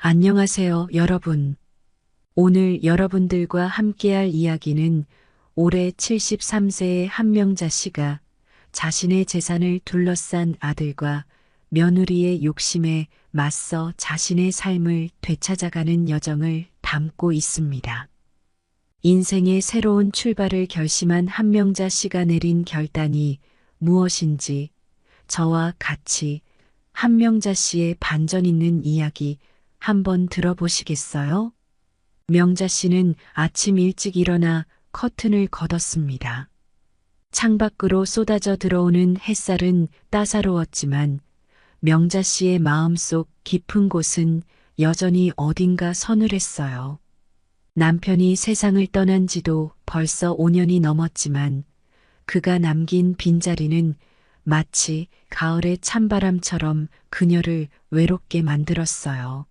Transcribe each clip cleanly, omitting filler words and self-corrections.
안녕하세요, 여러분. 오늘 여러분들과 함께할 이야기는 올해 73세의 한명자 씨가 자신의 재산을 둘러싼 아들과 며느리의 욕심에 맞서 자신의 삶을 되찾아가는 여정을 담고 있습니다. 인생의 새로운 출발을 결심한 한명자 씨가 내린 결단이 무엇인지 저와 같이 한명자 씨의 반전 있는 이야기 한번 들어보시겠어요? 명자 씨는 아침 일찍 일어나 커튼을 걷었습니다. 창밖으로 쏟아져 들어오는 햇살은 따사로웠지만 명자 씨의 마음속 깊은 곳은 여전히 어딘가 서늘했어요. 남편이 세상을 떠난 지도 벌써 5년이 넘었지만 그가 남긴 빈자리는 마치 가을의 찬바람처럼 그녀를 외롭게 만들었어요.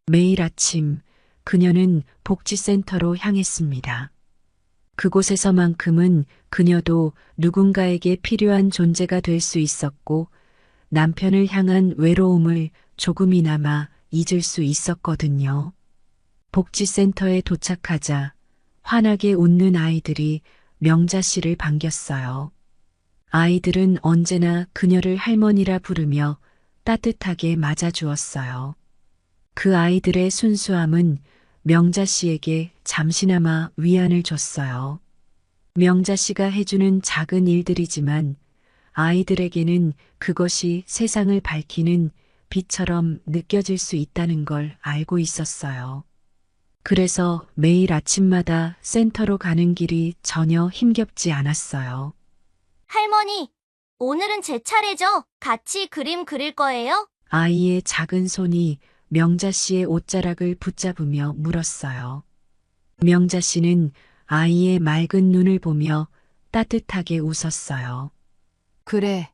매일 아침 그녀는 복지센터로 향했습니다. 그곳에서만큼은 그녀도 누군가에게 필요한 존재가 될 수 있었고 남편을 향한 외로움을 조금이나마 잊을 수 있었거든요. 복지센터에 도착하자 환하게 웃는 아이들이 명자 씨를 반겼어요. 아이들은 언제나 그녀를 할머니라 부르며 따뜻하게 맞아주었어요. 그 아이들의 순수함은 명자 씨에게 잠시나마 위안을 줬어요. 명자 씨가 해주는 작은 일들이지만 아이들에게는 그것이 세상을 밝히는 빛처럼 느껴질 수 있다는 걸 알고 있었어요. 그래서 매일 아침마다 센터로 가는 길이 전혀 힘겹지 않았어요. 할머니, 오늘은 제 차례죠? 같이 그림 그릴 거예요? 아이의 작은 손이 명자 씨의 옷자락을 붙잡으며 물었어요. 명자 씨는 아이의 맑은 눈을 보며 따뜻하게 웃었어요. 그래,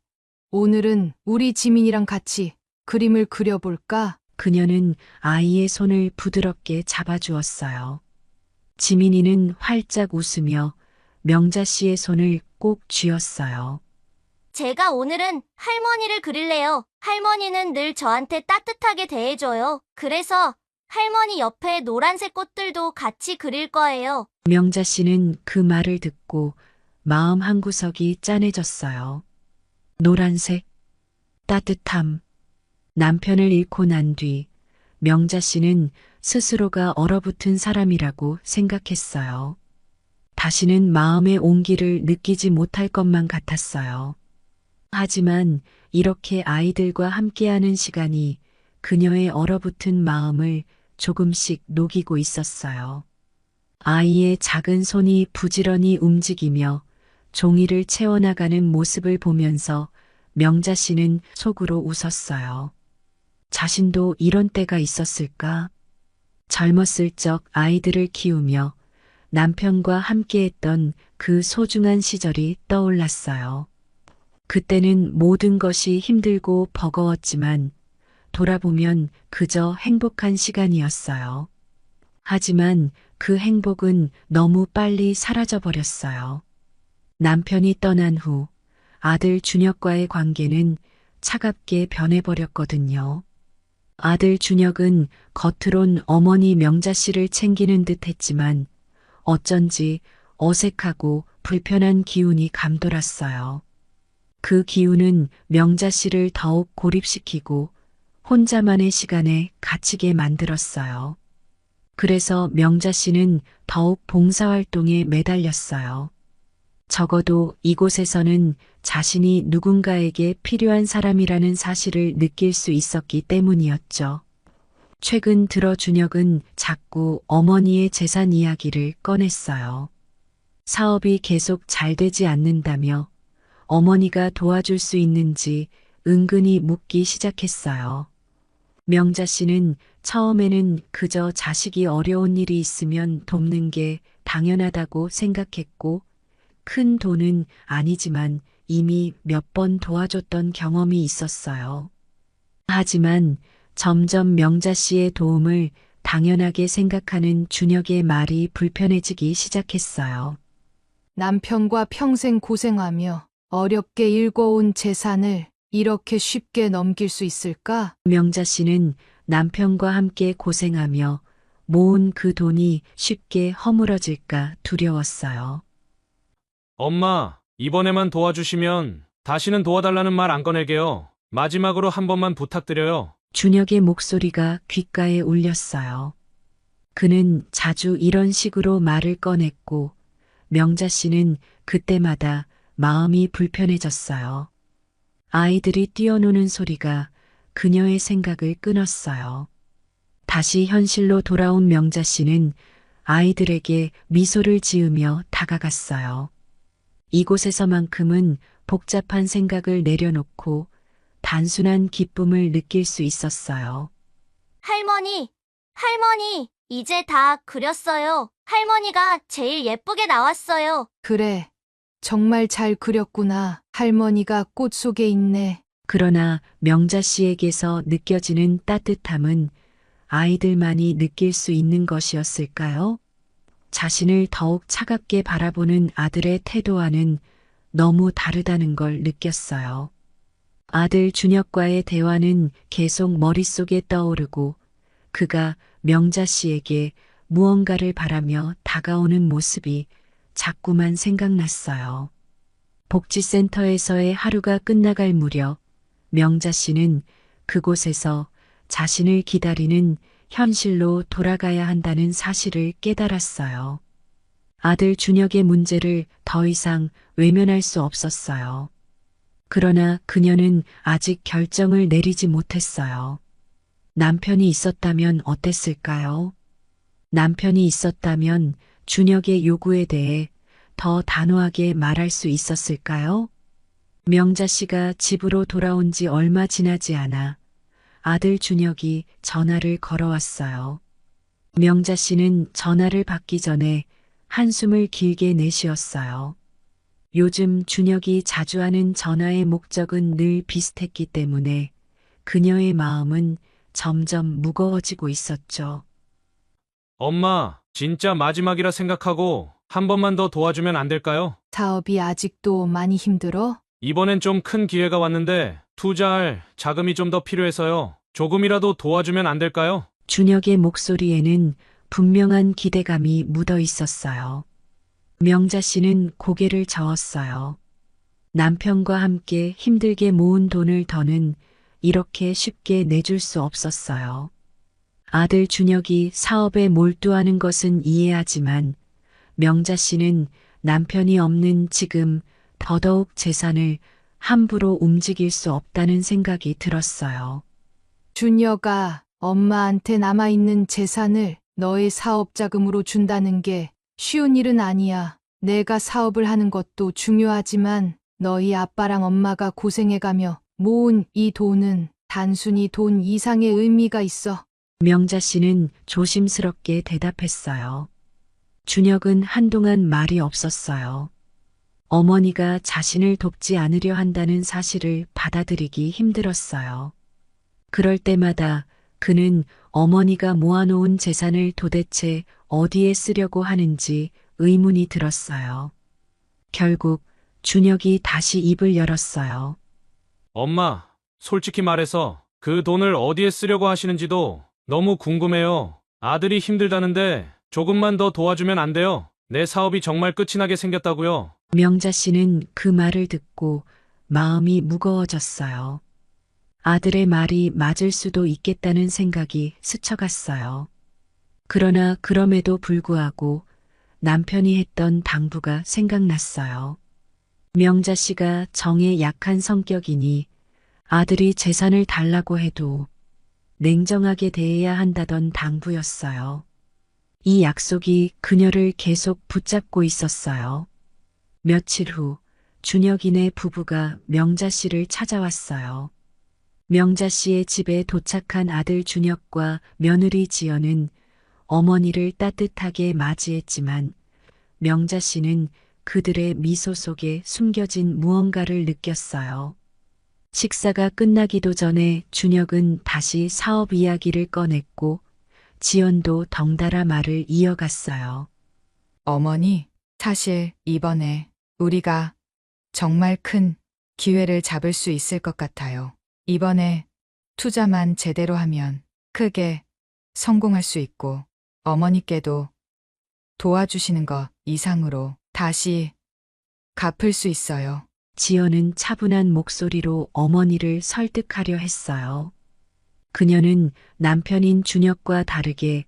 오늘은 우리 지민이랑 같이 그림을 그려볼까? 그녀는 아이의 손을 부드럽게 잡아주었어요. 지민이는 활짝 웃으며 명자 씨의 손을 꼭 쥐었어요. 제가 오늘은 할머니를 그릴래요. 할머니는 늘 저한테 따뜻하게 대해줘요. 그래서 할머니 옆에 노란색 꽃들도 같이 그릴 거예요. 명자 씨는 그 말을 듣고 마음 한구석이 짠해졌어요. 노란색, 따뜻함. 남편을 잃고 난 뒤 명자 씨는 스스로가 얼어붙은 사람이라고 생각했어요. 다시는 마음의 온기를 느끼지 못할 것만 같았어요. 하지만 이렇게 아이들과 함께하는 시간이 그녀의 얼어붙은 마음을 조금씩 녹이고 있었어요. 아이의 작은 손이 부지런히 움직이며 종이를 채워나가는 모습을 보면서 명자 씨는 속으로 웃었어요. 자신도 이런 때가 있었을까? 젊었을 적 아이들을 키우며 남편과 함께했던 그 소중한 시절이 떠올랐어요. 그때는 모든 것이 힘들고 버거웠지만 돌아보면 그저 행복한 시간이었어요. 하지만 그 행복은 너무 빨리 사라져버렸어요. 남편이 떠난 후 아들 준혁과의 관계는 차갑게 변해버렸거든요. 아들 준혁은 겉으론 어머니 명자 씨를 챙기는 듯 했지만 어쩐지 어색하고 불편한 기운이 감돌았어요. 그 기운은 명자 씨를 더욱 고립시키고 혼자만의 시간에 갇히게 만들었어요. 그래서 명자 씨는 더욱 봉사활동에 매달렸어요. 적어도 이곳에서는 자신이 누군가에게 필요한 사람이라는 사실을 느낄 수 있었기 때문이었죠. 최근 들어 준혁은 자꾸 어머니의 재산 이야기를 꺼냈어요. 사업이 계속 잘 되지 않는다며 어머니가 도와줄 수 있는지 은근히 묻기 시작했어요. 명자 씨는 처음에는 그저 자식이 어려운 일이 있으면 돕는 게 당연하다고 생각했고 큰 돈은 아니지만 이미 몇 번 도와줬던 경험이 있었어요. 하지만 점점 명자 씨의 도움을 당연하게 생각하는 준혁의 말이 불편해지기 시작했어요. 남편과 평생 고생하며 어렵게 일궈온 재산을 이렇게 쉽게 넘길 수 있을까? 명자 씨는 남편과 함께 고생하며 모은 그 돈이 쉽게 허물어질까 두려웠어요. 엄마, 이번에만 도와주시면 다시는 도와달라는 말 안 꺼낼게요. 마지막으로 한 번만 부탁드려요. 준혁의 목소리가 귓가에 울렸어요. 그는 자주 이런 식으로 말을 꺼냈고 명자 씨는 그때마다 마음이 불편해졌어요. 아이들이 뛰어노는 소리가 그녀의 생각을 끊었어요. 다시 현실로 돌아온 명자 씨는 아이들에게 미소를 지으며 다가갔어요. 이곳에서만큼은 복잡한 생각을 내려놓고 단순한 기쁨을 느낄 수 있었어요. 할머니, 이제 다 그렸어요. 할머니가 제일 예쁘게 나왔어요. 그래. 정말 잘 그렸구나. 할머니가 꽃 속에 있네. 그러나 명자 씨에게서 느껴지는 따뜻함은 아이들만이 느낄 수 있는 것이었을까요? 자신을 더욱 차갑게 바라보는 아들의 태도와는 너무 다르다는 걸 느꼈어요. 아들 준혁과의 대화는 계속 머릿속에 떠오르고 그가 명자 씨에게 무언가를 바라며 다가오는 모습이 자꾸만 생각났어요. 복지센터에서의 하루가 끝나갈 무렵 명자 씨는 그곳에서 자신을 기다리는 현실로 돌아가야 한다는 사실을 깨달았어요. 아들 준혁의 문제를 더 이상 외면할 수 없었어요. 그러나 그녀는 아직 결정을 내리지 못했어요. 남편이 있었다면 어땠을까요? 남편이 있었다면 준혁의 요구에 대해 더 단호하게 말할 수 있었을까요? 명자 씨가 집으로 돌아온 지 얼마 지나지 않아 아들 준혁이 전화를 걸어왔어요. 명자 씨는 전화를 받기 전에 한숨을 길게 내쉬었어요. 요즘 준혁이 자주 하는 전화의 목적은 늘 비슷했기 때문에 그녀의 마음은 점점 무거워지고 있었죠. 엄마, 진짜 마지막이라 생각하고 한 번만 더 도와주면 안 될까요? 사업이 아직도 많이 힘들어? 이번엔 좀 큰 기회가 왔는데 투자할 자금이 좀 더 필요해서요. 조금이라도 도와주면 안 될까요? 준혁의 목소리에는 분명한 기대감이 묻어 있었어요. 명자 씨는 고개를 저었어요. 남편과 함께 힘들게 모은 돈을 더는 이렇게 쉽게 내줄 수 없었어요. 아들 준혁이 사업에 몰두하는 것은 이해하지만 명자 씨는 남편이 없는 지금 더더욱 재산을 함부로 움직일 수 없다는 생각이 들었어요. 준혁아, 엄마한테 남아있는 재산을 너의 사업 자금으로 준다는 게 쉬운 일은 아니야. 내가 사업을 하는 것도 중요하지만 너희 아빠랑 엄마가 고생해가며 모은 이 돈은 단순히 돈 이상의 의미가 있어. 명자 씨는 조심스럽게 대답했어요. 준혁은 한동안 말이 없었어요. 어머니가 자신을 돕지 않으려 한다는 사실을 받아들이기 힘들었어요. 그럴 때마다 그는 어머니가 모아놓은 재산을 도대체 어디에 쓰려고 하는지 의문이 들었어요. 결국 준혁이 다시 입을 열었어요. 엄마, 솔직히 말해서 그 돈을 어디에 쓰려고 하시는지도 너무 궁금해요. 아들이 힘들다는데 조금만 더 도와주면 안 돼요? 내 사업이 정말 끝이 나게 생겼다고요. 명자 씨는 그 말을 듣고 마음이 무거워졌어요. 아들의 말이 맞을 수도 있겠다는 생각이 스쳐갔어요. 그러나 그럼에도 불구하고 남편이 했던 당부가 생각났어요. 명자 씨가 정에 약한 성격이니 아들이 재산을 달라고 해도 냉정하게 대해야 한다던 당부였어요. 이 약속이 그녀를 계속 붙잡고 있었어요. 며칠 후 준혁이네 부부가 명자 씨를 찾아왔어요. 명자 씨의 집에 도착한 아들 준혁과 며느리 지연은 어머니를 따뜻하게 맞이했지만 명자 씨는 그들의 미소 속에 숨겨진 무언가를 느꼈어요. 식사가 끝나기도 전에 준혁은 다시 사업 이야기를 꺼냈고 지연도 덩달아 말을 이어갔어요. 어머니, 사실 이번에 우리가 정말 큰 기회를 잡을 수 있을 것 같아요. 이번에 투자만 제대로 하면 크게 성공할 수 있고 어머니께도 도와주시는 것 이상으로 다시 갚을 수 있어요. 지연은 차분한 목소리로 어머니를 설득하려 했어요. 그녀는 남편인 준혁과 다르게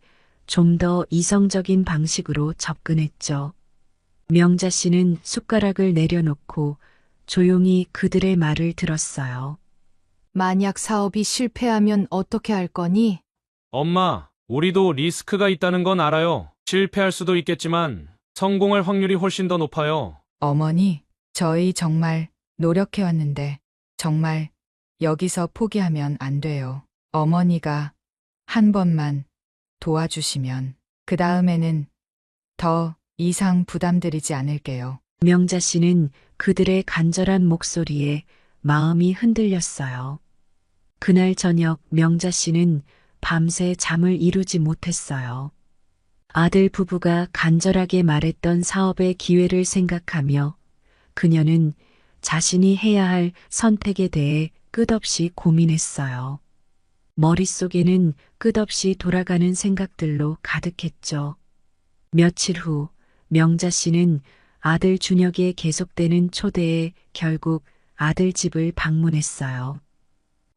좀 더 이성적인 방식으로 접근했죠. 명자 씨는 숟가락을 내려놓고 조용히 그들의 말을 들었어요. 만약 사업이 실패하면 어떻게 할 거니? 엄마, 우리도 리스크가 있다는 건 알아요. 실패할 수도 있겠지만 성공할 확률이 훨씬 더 높아요. 어머니, 저희 정말 노력해왔는데 정말 여기서 포기하면 안 돼요. 어머니가 한 번만 도와주시면 그 다음에는 더 이상 부담드리지 않을게요. 명자 씨는 그들의 간절한 목소리에 마음이 흔들렸어요. 그날 저녁 명자 씨는 밤새 잠을 이루지 못했어요. 아들 부부가 간절하게 말했던 사업의 기회를 생각하며 그녀는 자신이 해야 할 선택에 대해 끝없이 고민했어요. 머릿속에는 끝없이 돌아가는 생각들로 가득했죠. 며칠 후 명자 씨는 아들 준혁의 계속되는 초대에 결국 아들 집을 방문했어요.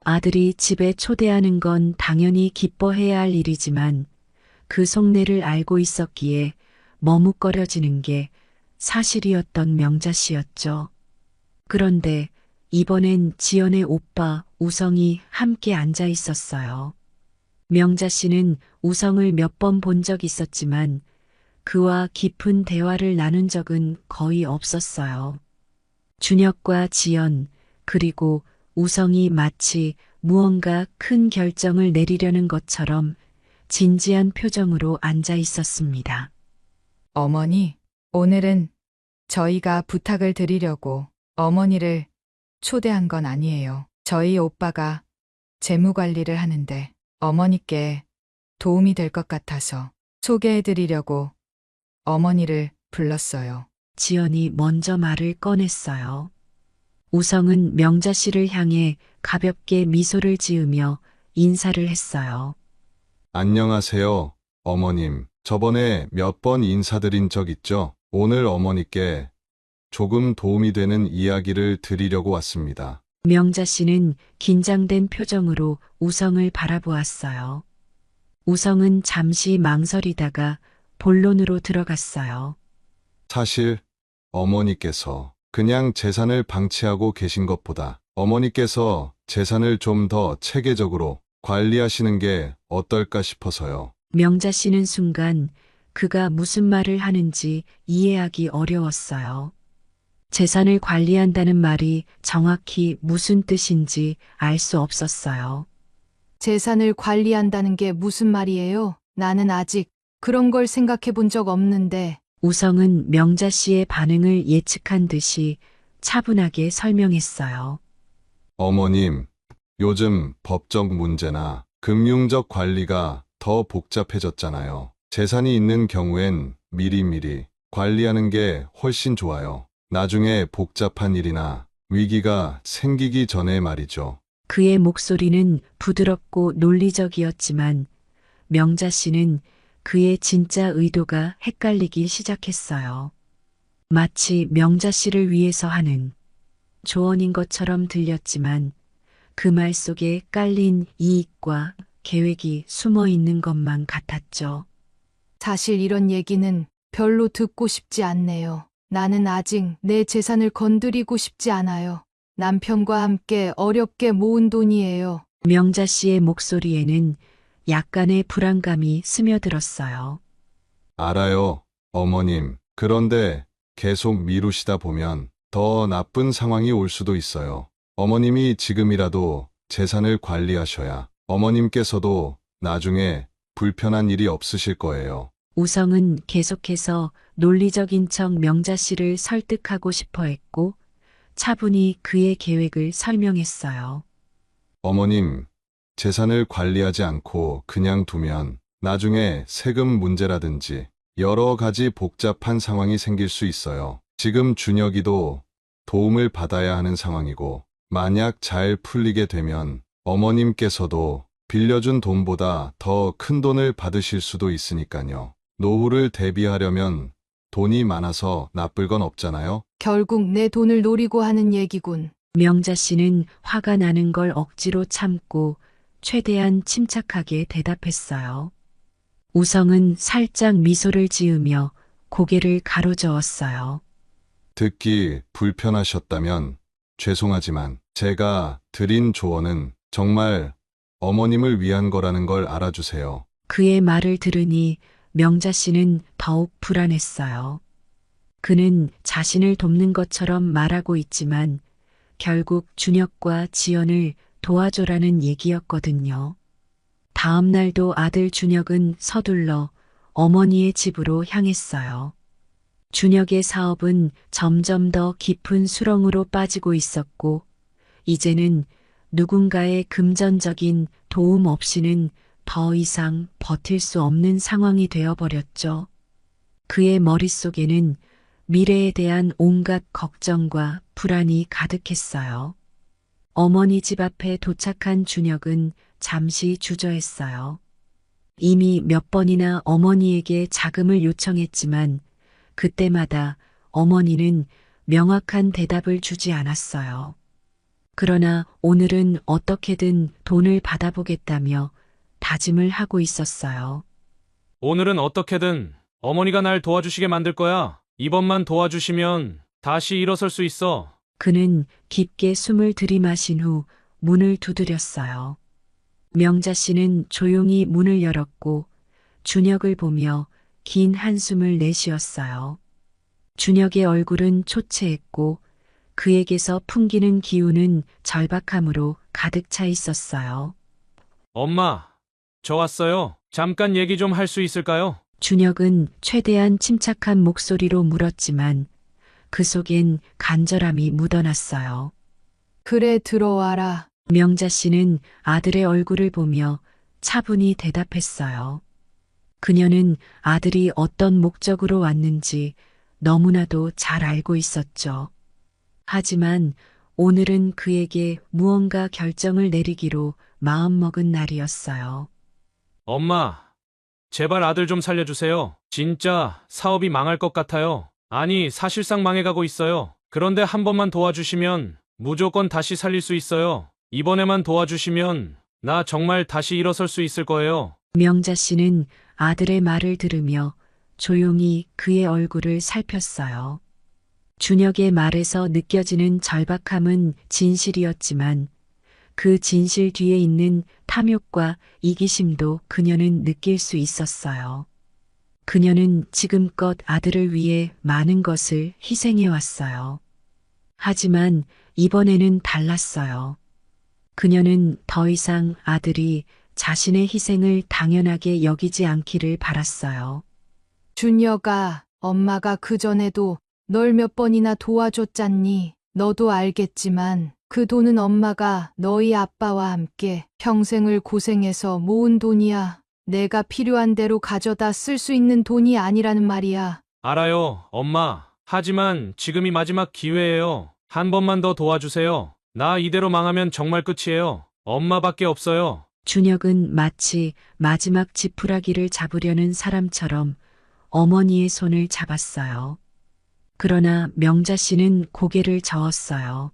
아들이 집에 초대하는 건 당연히 기뻐해야 할 일이지만 그 속내를 알고 있었기에 머뭇거려지는 게 사실이었던 명자 씨였죠. 그런데 이번엔 지연의 오빠 우성이 함께 앉아 있었어요. 명자 씨는 우성을 몇 번 본 적 있었지만 그와 깊은 대화를 나눈 적은 거의 없었어요. 준혁과 지연, 그리고 우성이 마치 무언가 큰 결정을 내리려는 것처럼 진지한 표정으로 앉아 있었습니다. 어머니, 오늘은 저희가 부탁을 드리려고 어머니를 초대한 건 아니에요. 저희 오빠가 재무 관리를 하는데 어머니께 도움이 될 것 같아서 소개해 드리려고 어머니를 불렀어요. 지연이 먼저 말을 꺼냈어요. 우성은 명자 씨를 향해 가볍게 미소를 지으며 인사를 했어요. 안녕하세요, 어머님. 저번에 몇 번 인사드린 적 있죠? 오늘 어머니께 조금 도움이 되는 이야기를 드리려고 왔습니다. 명자 씨는 긴장된 표정으로 우성을 바라보았어요. 우성은 잠시 망설이다가 본론으로 들어갔어요. 사실 어머니께서 그냥 재산을 방치하고 계신 것보다 어머니께서 재산을 좀 더 체계적으로 관리하시는 게 어떨까 싶어서요. 명자 씨는 순간 그가 무슨 말을 하는지 이해하기 어려웠어요. 재산을 관리한다는 말이 정확히 무슨 뜻인지 알 수 없었어요. 재산을 관리한다는 게 무슨 말이에요? 나는 아직 그런 걸 생각해 본 적 없는데. 우성은 명자 씨의 반응을 예측한 듯이 차분하게 설명했어요. 어머님, 요즘 법적 문제나 금융적 관리가 더 복잡해졌잖아요. 재산이 있는 경우엔 미리미리 관리하는 게 훨씬 좋아요. 나중에 복잡한 일이나 위기가 생기기 전에 말이죠. 그의 목소리는 부드럽고 논리적이었지만 명자 씨는 그의 진짜 의도가 헷갈리기 시작했어요. 마치 명자 씨를 위해서 하는 조언인 것처럼 들렸지만 그 말 속에 깔린 이익과 계획이 숨어 있는 것만 같았죠. 사실 이런 얘기는 별로 듣고 싶지 않네요. 나는 아직 내 재산을 건드리고 싶지 않아요. 남편과 함께 어렵게 모은 돈이에요. 명자 씨의 목소리에는 약간의 불안감이 스며들었어요. 알아요, 어머님. 그런데 계속 미루시다 보면 더 나쁜 상황이 올 수도 있어요. 어머님이 지금이라도 재산을 관리하셔야 어머님께서도 나중에 불편한 일이 없으실 거예요. 우성은 계속해서 논리적인 척 명자 씨를 설득하고 싶어 했고 차분히 그의 계획을 설명했어요. 어머님, 재산을 관리하지 않고 그냥 두면 나중에 세금 문제라든지 여러 가지 복잡한 상황이 생길 수 있어요. 지금 준혁이도 도움을 받아야 하는 상황이고 만약 잘 풀리게 되면 어머님께서도 빌려준 돈보다 더 큰 돈을 받으실 수도 있으니까요. 노후를 대비하려면 돈이 많아서 나쁠 건 없잖아요. 결국 내 돈을 노리고 하는 얘기군. 명자 씨는 화가 나는 걸 억지로 참고 최대한 침착하게 대답했어요. 우성은 살짝 미소를 지으며 고개를 가로저었어요. 듣기 불편하셨다면 죄송하지만 제가 드린 조언은 정말 어머님을 위한 거라는 걸 알아주세요. 그의 말을 들으니 명자 씨는 더욱 불안했어요. 그는 자신을 돕는 것처럼 말하고 있지만 결국 준혁과 지연을 도와줘라는 얘기였거든요. 다음 날도 아들 준혁은 서둘러 어머니의 집으로 향했어요. 준혁의 사업은 점점 더 깊은 수렁으로 빠지고 있었고, 이제는 누군가의 금전적인 도움 없이는 더 이상 버틸 수 없는 상황이 되어버렸죠. 그의 머릿속에는 미래에 대한 온갖 걱정과 불안이 가득했어요. 어머니 집 앞에 도착한 준혁은 잠시 주저했어요. 이미 몇 번이나 어머니에게 자금을 요청했지만 그때마다 어머니는 명확한 대답을 주지 않았어요. 그러나 오늘은 어떻게든 돈을 받아보겠다며 다짐을 하고 있었어요. 오늘은 어떻게든 어머니가 날 도와주시게 만들 거야. 이번만 도와주시면 다시 일어설 수 있어. 그는 깊게 숨을 들이마신 후 문을 두드렸어요. 명자 씨는 조용히 문을 열었고 준혁을 보며 긴 한숨을 내쉬었어요. 준혁의 얼굴은 초췌했고 그에게서 풍기는 기운은 절박함으로 가득 차 있었어요. 엄마, 저 왔어요. 잠깐 얘기 좀 할 수 있을까요? 준혁은 최대한 침착한 목소리로 물었지만 그 속엔 간절함이 묻어났어요. 그래, 들어와라. 명자 씨는 아들의 얼굴을 보며 차분히 대답했어요. 그녀는 아들이 어떤 목적으로 왔는지 너무나도 잘 알고 있었죠. 하지만 오늘은 그에게 무언가 결정을 내리기로 마음먹은 날이었어요. 엄마, 제발 아들 좀 살려주세요. 진짜 사업이 망할 것 같아요. 아니, 사실상 망해가고 있어요. 그런데 한 번만 도와주시면 무조건 다시 살릴 수 있어요. 이번에만 도와주시면 나 정말 다시 일어설 수 있을 거예요. 명자 씨는 아들의 말을 들으며 조용히 그의 얼굴을 살폈어요. 준혁의 말에서 느껴지는 절박함은 진실이었지만 그 진실 뒤에 있는 탐욕과 이기심도 그녀는 느낄 수 있었어요. 그녀는 지금껏 아들을 위해 많은 것을 희생해 왔어요. 하지만 이번에는 달랐어요. 그녀는 더 이상 아들이 자신의 희생을 당연하게 여기지 않기를 바랐어요. 준혁아, 엄마가 그전에도 널 몇 번이나 도와줬잖니. 너도 알겠지만 그 돈은 엄마가 너희 아빠와 함께 평생을 고생해서 모은 돈이야. 내가 필요한 대로 가져다 쓸 수 있는 돈이 아니라는 말이야. 알아요, 엄마. 하지만 지금이 마지막 기회예요. 한 번만 더 도와주세요. 나 이대로 망하면 정말 끝이에요. 엄마밖에 없어요. 준혁은 마치 마지막 지푸라기를 잡으려는 사람처럼 어머니의 손을 잡았어요. 그러나 명자 씨는 고개를 저었어요.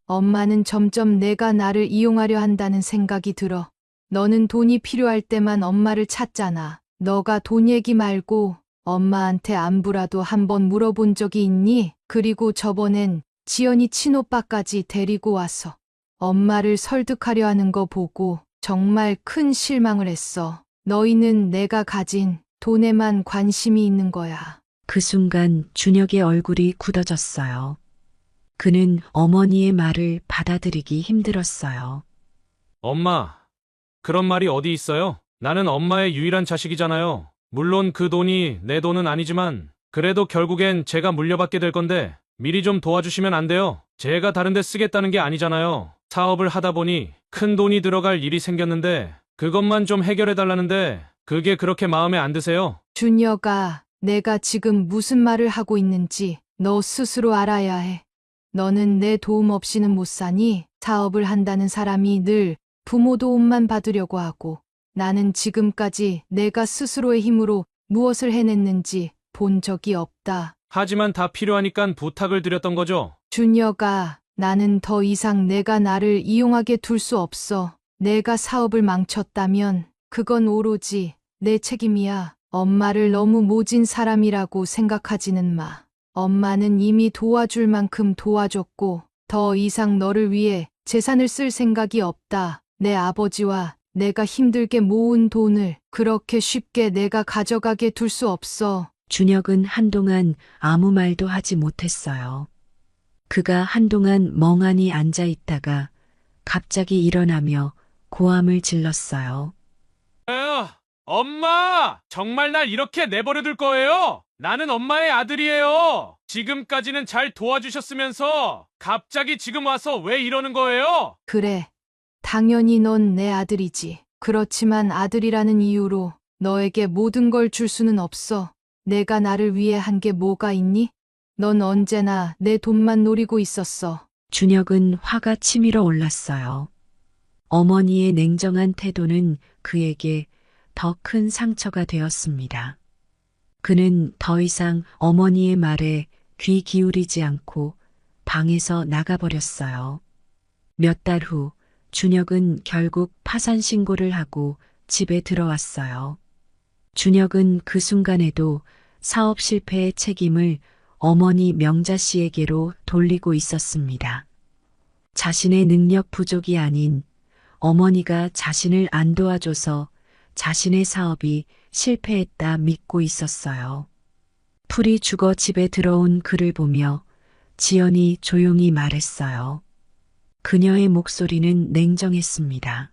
엄마는 점점 내가 나를 이용하려 한다는 생각이 들어. 너는 돈이 필요할 때만 엄마를 찾잖아. 너가 돈 얘기 말고 엄마한테 안부라도 한번 물어본 적이 있니? 그리고 저번엔 지연이 친오빠까지 데리고 와서 엄마를 설득하려 하는 거 보고 정말 큰 실망을 했어. 너희는 내가 가진 돈에만 관심이 있는 거야. 그 순간 준혁의 얼굴이 굳어졌어요. 그는 어머니의 말을 받아들이기 힘들었어요. 엄마, 그런 말이 어디 있어요? 나는 엄마의 유일한 자식이잖아요. 물론 그 돈이 내 돈은 아니지만 그래도 결국엔 제가 물려받게 될 건데 미리 좀 도와주시면 안 돼요? 제가 다른 데 쓰겠다는 게 아니잖아요. 사업을 하다 보니 큰 돈이 들어갈 일이 생겼는데 그것만 좀 해결해 달라는데 그게 그렇게 마음에 안 드세요? 준혁아, 내가 지금 무슨 말을 하고 있는지 너 스스로 알아야 해. 너는 내 도움 없이는 못 사니? 사업을 한다는 사람이 늘 부모 도움만 받으려고 하고 나는 지금까지 내가 스스로의 힘으로 무엇을 해냈는지 본 적이 없다. 하지만 다 필요하니까 부탁을 드렸던 거죠. 준혁아, 나는 더 이상 내가 나를 이용하게 둘 수 없어. 내가 사업을 망쳤다면 그건 오로지 내 책임이야. 엄마를 너무 모진 사람이라고 생각하지는 마. 엄마는 이미 도와줄 만큼 도와줬고 더 이상 너를 위해 재산을 쓸 생각이 없다. 내 아버지와 내가 힘들게 모은 돈을 그렇게 쉽게 내가 가져가게 둘 수 없어. 준혁은 한동안 아무 말도 하지 못했어요. 그가 한동안 멍하니 앉아 있다가 갑자기 일어나며 고함을 질렀어요. 에휴, 엄마! 정말 날 이렇게 내버려둘 거예요? 나는 엄마의 아들이에요. 지금까지는 잘 도와주셨으면서 갑자기 지금 와서 왜 이러는 거예요? 그래. 당연히 넌 내 아들이지. 그렇지만 아들이라는 이유로 너에게 모든 걸 줄 수는 없어. 내가 나를 위해 한 게 뭐가 있니? 넌 언제나 내 돈만 노리고 있었어. 준혁은 화가 치밀어 올랐어요. 어머니의 냉정한 태도는 그에게 더 큰 상처가 되었습니다. 그는 더 이상 어머니의 말에 귀 기울이지 않고 방에서 나가버렸어요. 몇 달 후 준혁은 결국 파산 신고를 하고 집에 들어왔어요. 준혁은 그 순간에도 사업 실패의 책임을 어머니 명자 씨에게로 돌리고 있었습니다. 자신의 능력 부족이 아닌 어머니가 자신을 안 도와줘서 자신의 사업이 실패했다 믿고 있었어요. 풀이 죽어 집에 들어온 그를 보며 지연이 조용히 말했어요. 그녀의 목소리는 냉정했습니다.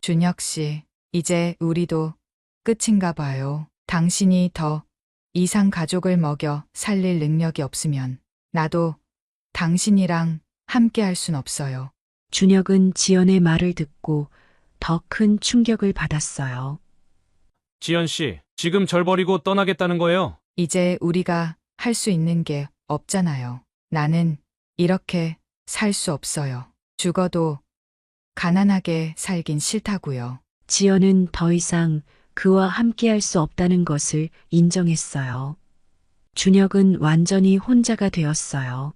준혁 씨, 이제 우리도 끝인가 봐요. 당신이 더 이상 가족을 먹여 살릴 능력이 없으면 나도 당신이랑 함께 할 순 없어요. 준혁은 지연의 말을 듣고 더 큰 충격을 받았어요. 지연 씨, 지금 절 버리고 떠나겠다는 거예요? 이제 우리가 할 수 있는 게 없잖아요. 나는 이렇게 살 수 없어요. 죽어도 가난하게 살긴 싫다고요. 지연은 더 이상 그와 함께할 수 없다는 것을 인정했어요. 준혁은 완전히 혼자가 되었어요.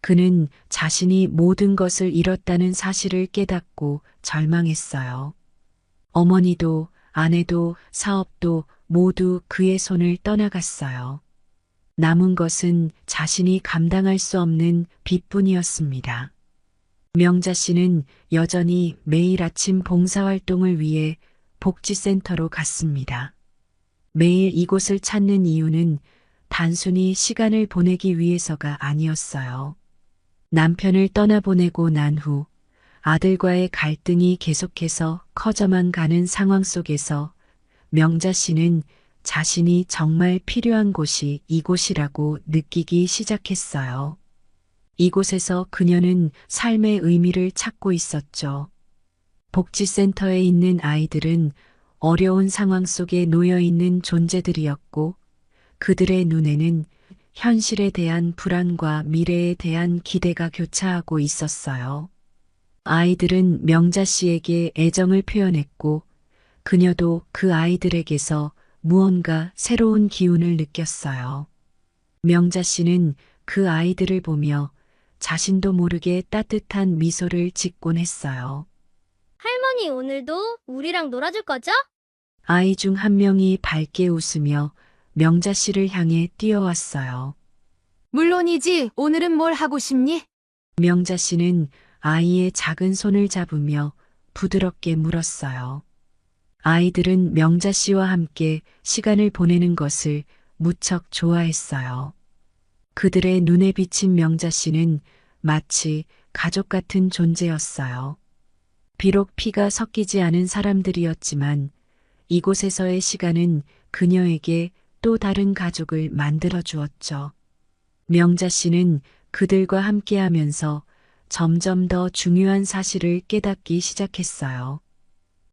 그는 자신이 모든 것을 잃었다는 사실을 깨닫고 절망했어요. 어머니도 아내도 사업도 모두 그의 손을 떠나갔어요. 남은 것은 자신이 감당할 수 없는 빚뿐이었습니다. 명자 씨는 여전히 매일 아침 봉사활동을 위해 복지센터로 갔습니다. 매일 이곳을 찾는 이유는 단순히 시간을 보내기 위해서가 아니었어요. 남편을 떠나보내고 난 후 아들과의 갈등이 계속해서 커져만 가는 상황 속에서 명자 씨는 자신이 정말 필요한 곳이 이곳이라고 느끼기 시작했어요. 이곳에서 그녀는 삶의 의미를 찾고 있었죠. 복지센터에 있는 아이들은 어려운 상황 속에 놓여 있는 존재들이었고 그들의 눈에는 현실에 대한 불안과 미래에 대한 기대가 교차하고 있었어요. 아이들은 명자 씨에게 애정을 표현했고 그녀도 그 아이들에게서 무언가 새로운 기운을 느꼈어요. 명자 씨는 그 아이들을 보며 자신도 모르게 따뜻한 미소를 짓곤 했어요. 할머니 오늘도 우리랑 놀아줄 거죠? 아이 중 한 명이 밝게 웃으며 명자 씨를 향해 뛰어왔어요. 물론이지. 오늘은 뭘 하고 싶니? 명자 씨는 아이의 작은 손을 잡으며 부드럽게 물었어요. 아이들은 명자 씨와 함께 시간을 보내는 것을 무척 좋아했어요. 그들의 눈에 비친 명자 씨는 마치 가족 같은 존재였어요. 비록 피가 섞이지 않은 사람들이었지만 이곳에서의 시간은 그녀에게 또 다른 가족을 만들어 주었죠. 명자 씨는 그들과 함께하면서 점점 더 중요한 사실을 깨닫기 시작했어요.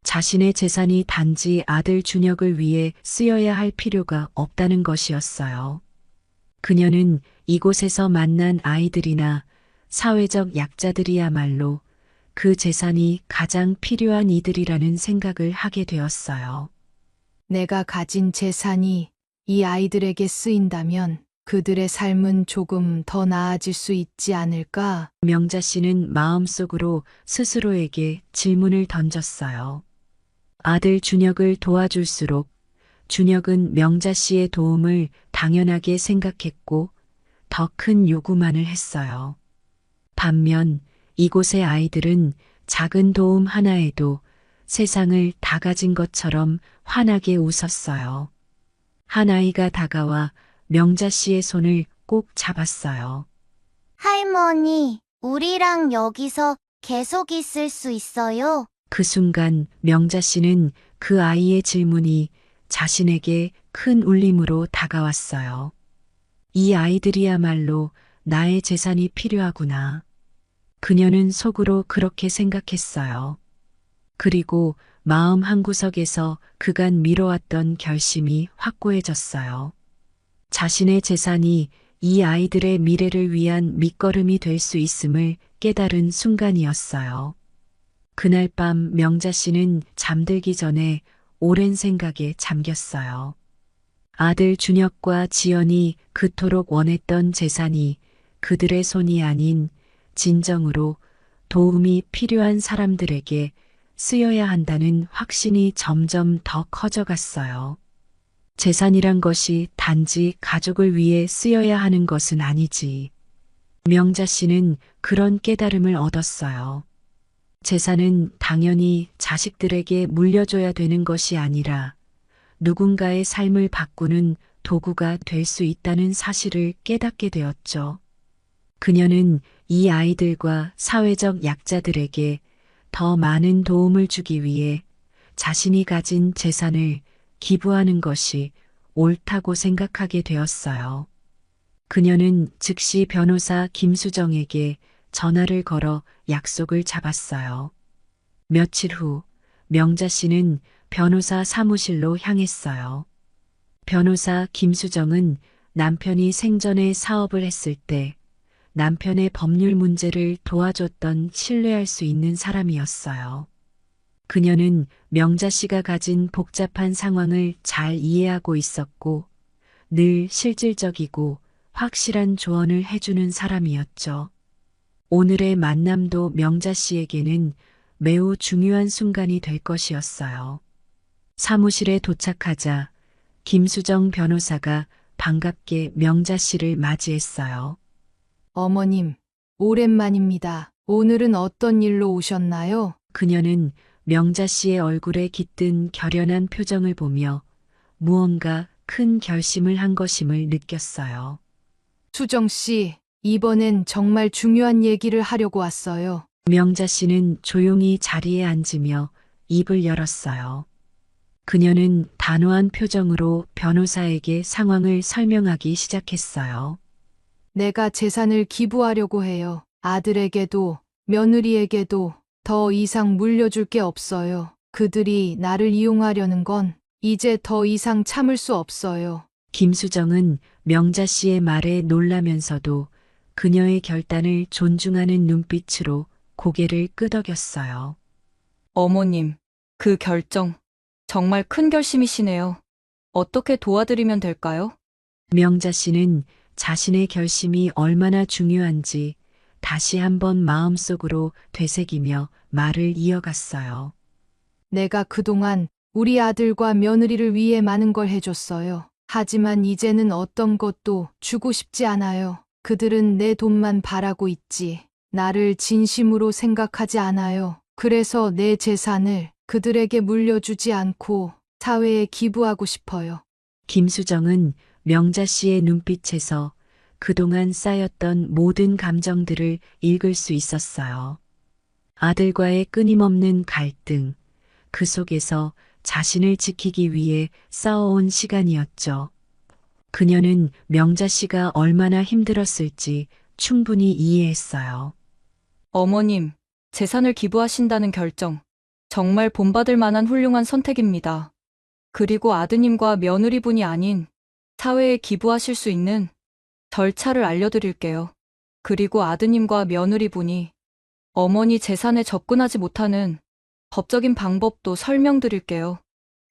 자신의 재산이 단지 아들 준혁을 위해 쓰여야 할 필요가 없다는 것이었어요. 그녀는 이곳에서 만난 아이들이나 사회적 약자들이야말로 그 재산이 가장 필요한 이들이라는 생각을 하게 되었어요. 내가 가진 재산이 이 아이들에게 쓰인다면 그들의 삶은 조금 더 나아질 수 있지 않을까? 명자 씨는 마음속으로 스스로에게 질문을 던졌어요. 아들 준혁을 도와줄수록 준혁은 명자 씨의 도움을 당연하게 생각했고 더 큰 요구만을 했어요. 반면 이곳의 아이들은 작은 도움 하나에도 세상을 다 가진 것처럼 환하게 웃었어요. 한 아이가 다가와 명자 씨의 손을 꼭 잡았어요. 할머니, 우리랑 여기서 계속 있을 수 있어요? 그 순간 명자 씨는 그 아이의 질문이 자신에게 큰 울림으로 다가왔어요. 이 아이들이야말로 나의 재산이 필요하구나. 그녀는 속으로 그렇게 생각했어요. 그리고 마음 한구석에서 그간 미뤄왔던 결심이 확고해졌어요. 자신의 재산이 이 아이들의 미래를 위한 밑거름이 될 수 있음을 깨달은 순간이었어요. 그날 밤 명자 씨는 잠들기 전에 오랜 생각에 잠겼어요. 아들 준혁과 지연이 그토록 원했던 재산이 그들의 손이 아닌 진정으로 도움이 필요한 사람들에게 쓰여야 한다는 확신이 점점 더 커져갔어요. 재산이란 것이 단지 가족을 위해 쓰여야 하는 것은 아니지. 명자 씨는 그런 깨달음을 얻었어요. 재산은 당연히 자식들에게 물려줘야 되는 것이 아니라 누군가의 삶을 바꾸는 도구가 될 수 있다는 사실을 깨닫게 되었죠. 그녀는 이 아이들과 사회적 약자들에게 더 많은 도움을 주기 위해 자신이 가진 재산을 기부하는 것이 옳다고 생각하게 되었어요. 그녀는 즉시 변호사 김수정에게 전화를 걸어 약속을 잡았어요. 며칠 후 명자 씨는 변호사 사무실로 향했어요. 변호사 김수정은 남편이 생전에 사업을 했을 때 남편의 법률 문제를 도와줬던 신뢰할 수 있는 사람이었어요. 그녀는 명자 씨가 가진 복잡한 상황을 잘 이해하고 있었고 늘 실질적이고 확실한 조언을 해주는 사람이었죠. 오늘의 만남도 명자 씨에게는 매우 중요한 순간이 될 것이었어요. 사무실에 도착하자 김수정 변호사가 반갑게 명자 씨를 맞이했어요. 어머님, 오랜만입니다. 오늘은 어떤 일로 오셨나요? 그녀는 명자 씨의 얼굴에 깃든 결연한 표정을 보며 무언가 큰 결심을 한 것임을 느꼈어요. 수정 씨, 이번엔 정말 중요한 얘기를 하려고 왔어요. 명자 씨는 조용히 자리에 앉으며 입을 열었어요. 그녀는 단호한 표정으로 변호사에게 상황을 설명하기 시작했어요. 내가 재산을 기부하려고 해요. 아들에게도 며느리에게도 더 이상 물려줄 게 없어요. 그들이 나를 이용하려는 건 이제 더 이상 참을 수 없어요. 김수정은 명자 씨의 말에 놀라면서도 그녀의 결단을 존중하는 눈빛으로 고개를 끄덕였어요. 어머님, 그 결정 정말 큰 결심이시네요. 어떻게 도와드리면 될까요? 명자 씨는 자신의 결심이 얼마나 중요한지 다시 한번 마음속으로 되새기며 말을 이어갔어요. 내가 그동안 우리 아들과 며느리를 위해 많은 걸 해줬어요. 하지만 이제는 어떤 것도 주고 싶지 않아요. 그들은 내 돈만 바라고 있지. 나를 진심으로 생각하지 않아요. 그래서 내 재산을 그들에게 물려주지 않고 사회에 기부하고 싶어요. 김수정은 명자 씨의 눈빛에서 그동안 쌓였던 모든 감정들을 읽을 수 있었어요. 아들과의 끊임없는 갈등, 그 속에서 자신을 지키기 위해 싸워온 시간이었죠. 그녀는 명자 씨가 얼마나 힘들었을지 충분히 이해했어요. 어머님, 재산을 기부하신다는 결정 정말 본받을 만한 훌륭한 선택입니다. 그리고 아드님과 며느리분이 아닌 사회에 기부하실 수 있는 절차를 알려드릴게요. 그리고 아드님과 며느리분이 어머니 재산에 접근하지 못하는 법적인 방법도 설명드릴게요.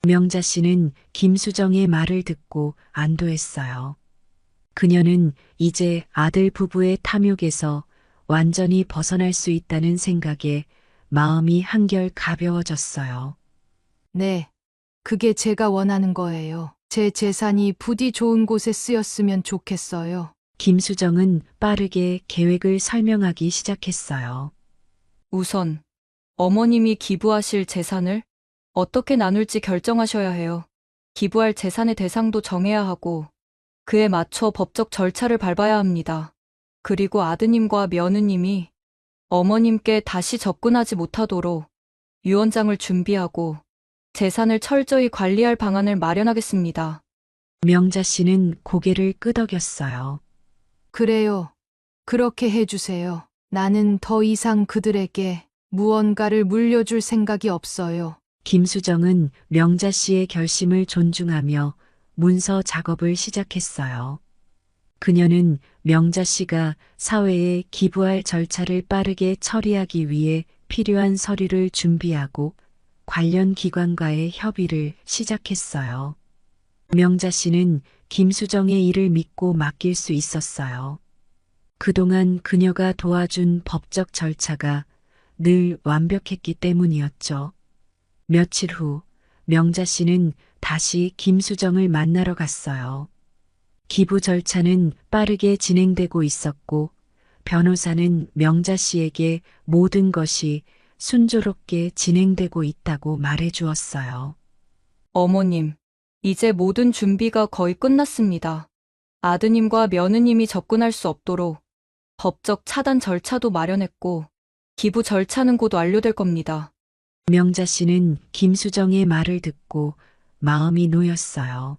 명자 씨는 김수정의 말을 듣고 안도했어요. 그녀는 이제 아들 부부의 탐욕에서 완전히 벗어날 수 있다는 생각에 마음이 한결 가벼워졌어요. 네. 그게 제가 원하는 거예요. 제 재산이 부디 좋은 곳에 쓰였으면 좋겠어요. 김수정은 빠르게 계획을 설명하기 시작했어요. 우선 어머님이 기부하실 재산을 어떻게 나눌지 결정하셔야 해요. 기부할 재산의 대상도 정해야 하고 그에 맞춰 법적 절차를 밟아야 합니다. 그리고 아드님과 며느님이 어머님께 다시 접근하지 못하도록 유언장을 준비하고 재산을 철저히 관리할 방안을 마련하겠습니다. 명자 씨는 고개를 끄덕였어요. 그래요. 그렇게 해주세요. 나는 더 이상 그들에게 무언가를 물려줄 생각이 없어요. 김수정은 명자 씨의 결심을 존중하며 문서 작업을 시작했어요. 그녀는 명자 씨가 사회에 기부할 절차를 빠르게 처리하기 위해 필요한 서류를 준비하고 관련 기관과의 협의를 시작했어요. 명자 씨는 김수정의 일을 믿고 맡길 수 있었어요. 그동안 그녀가 도와준 법적 절차가 늘 완벽했기 때문이었죠. 며칠 후 명자 씨는 다시 김수정을 만나러 갔어요. 기부 절차는 빠르게 진행되고 있었고 변호사는 명자 씨에게 모든 것이 순조롭게 진행되고 있다고 말해 주었어요. 어머님, 이제 모든 준비가 거의 끝났습니다. 아드님과 며느님이 접근할 수 없도록 법적 차단 절차도 마련했고 기부 절차는 곧 완료될 겁니다. 명자 씨는 김수정의 말을 듣고 마음이 놓였어요.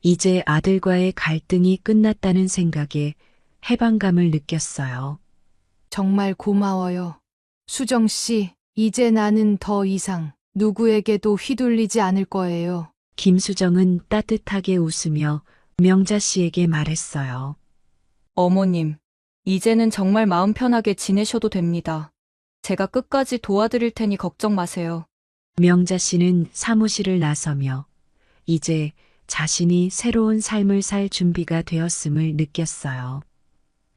이제 아들과의 갈등이 끝났다는 생각에 해방감을 느꼈어요. 정말 고마워요. 수정 씨, 이제 나는 더 이상 누구에게도 휘둘리지 않을 거예요. 김수정은 따뜻하게 웃으며 명자 씨에게 말했어요. 어머님, 이제는 정말 마음 편하게 지내셔도 됩니다. 제가 끝까지 도와드릴 테니 걱정 마세요. 명자 씨는 사무실을 나서며 이제 자신이 새로운 삶을 살 준비가 되었음을 느꼈어요.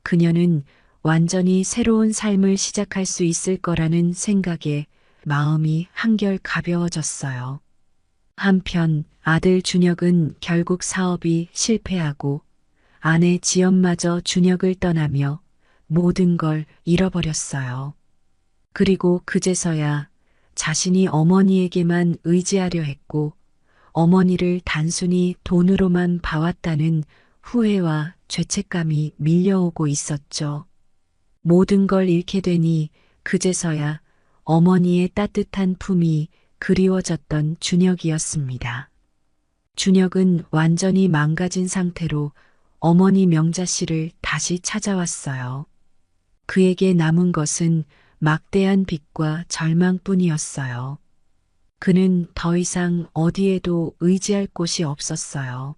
그녀는 완전히 새로운 삶을 시작할 수 있을 거라는 생각에 마음이 한결 가벼워졌어요. 한편 아들 준혁은 결국 사업이 실패하고 아내 지연마저 준혁을 떠나며 모든 걸 잃어버렸어요. 그리고 그제서야 자신이 어머니에게만 의지하려 했고 어머니를 단순히 돈으로만 봐왔다는 후회와 죄책감이 밀려오고 있었죠. 모든 걸 잃게 되니 그제서야 어머니의 따뜻한 품이 그리워졌던 준혁이었습니다. 준혁은 완전히 망가진 상태로 어머니 명자 씨를 다시 찾아왔어요. 그에게 남은 것은 막대한 빚과 절망뿐이었어요. 그는 더 이상 어디에도 의지할 곳이 없었어요.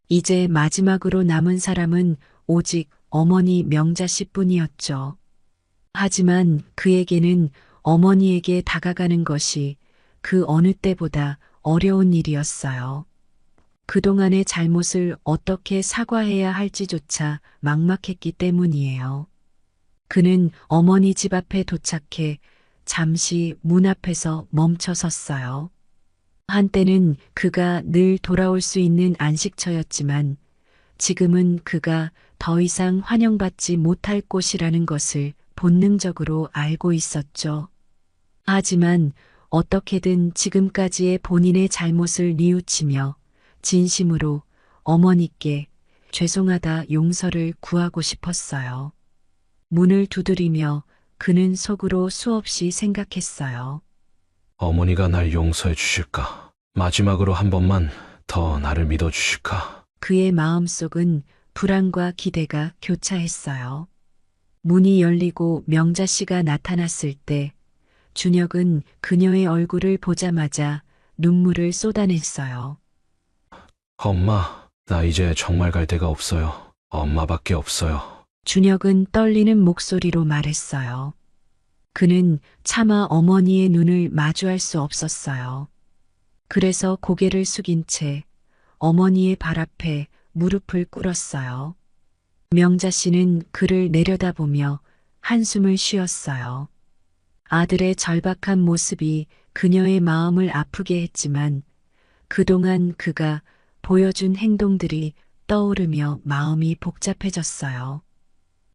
이제 마지막으로 남은 사람은 오직 어머니 명자 씨뿐이었죠. 하지만 그에게는 어머니에게 다가가는 것이 그 어느 때보다 어려운 일이었어요. 그동안의 잘못을 어떻게 사과해야 할지조차 막막했기 때문이에요. 그는 어머니 집 앞에 도착해 잠시 문 앞에서 멈춰 섰어요. 한때는 그가 늘 돌아올 수 있는 안식처였지만 지금은 그가 더 이상 환영받지 못할 곳이라는 것을 본능적으로 알고 있었죠. 하지만 어떻게든 지금까지의 본인의 잘못을 뉘우치며 진심으로 어머니께 죄송하다 용서를 구하고 싶었어요. 문을 두드리며 그는 속으로 수없이 생각했어요. 어머니가 날 용서해 주실까? 마지막으로 한 번만 더 나를 믿어 주실까? 그의 마음속은 불안과 기대가 교차했어요. 문이 열리고 명자 씨가 나타났을 때 준혁은 그녀의 얼굴을 보자마자 눈물을 쏟아냈어요. 엄마, 나 이제 정말 갈 데가 없어요. 엄마밖에 없어요. 준혁은 떨리는 목소리로 말했어요. 그는 차마 어머니의 눈을 마주할 수 없었어요. 그래서 고개를 숙인 채 어머니의 발 앞에 무릎을 꿇었어요. 명자 씨는 그를 내려다보며 한숨을 쉬었어요. 아들의 절박한 모습이 그녀의 마음을 아프게 했지만 그동안 그가 보여준 행동들이 떠오르며 마음이 복잡해졌어요.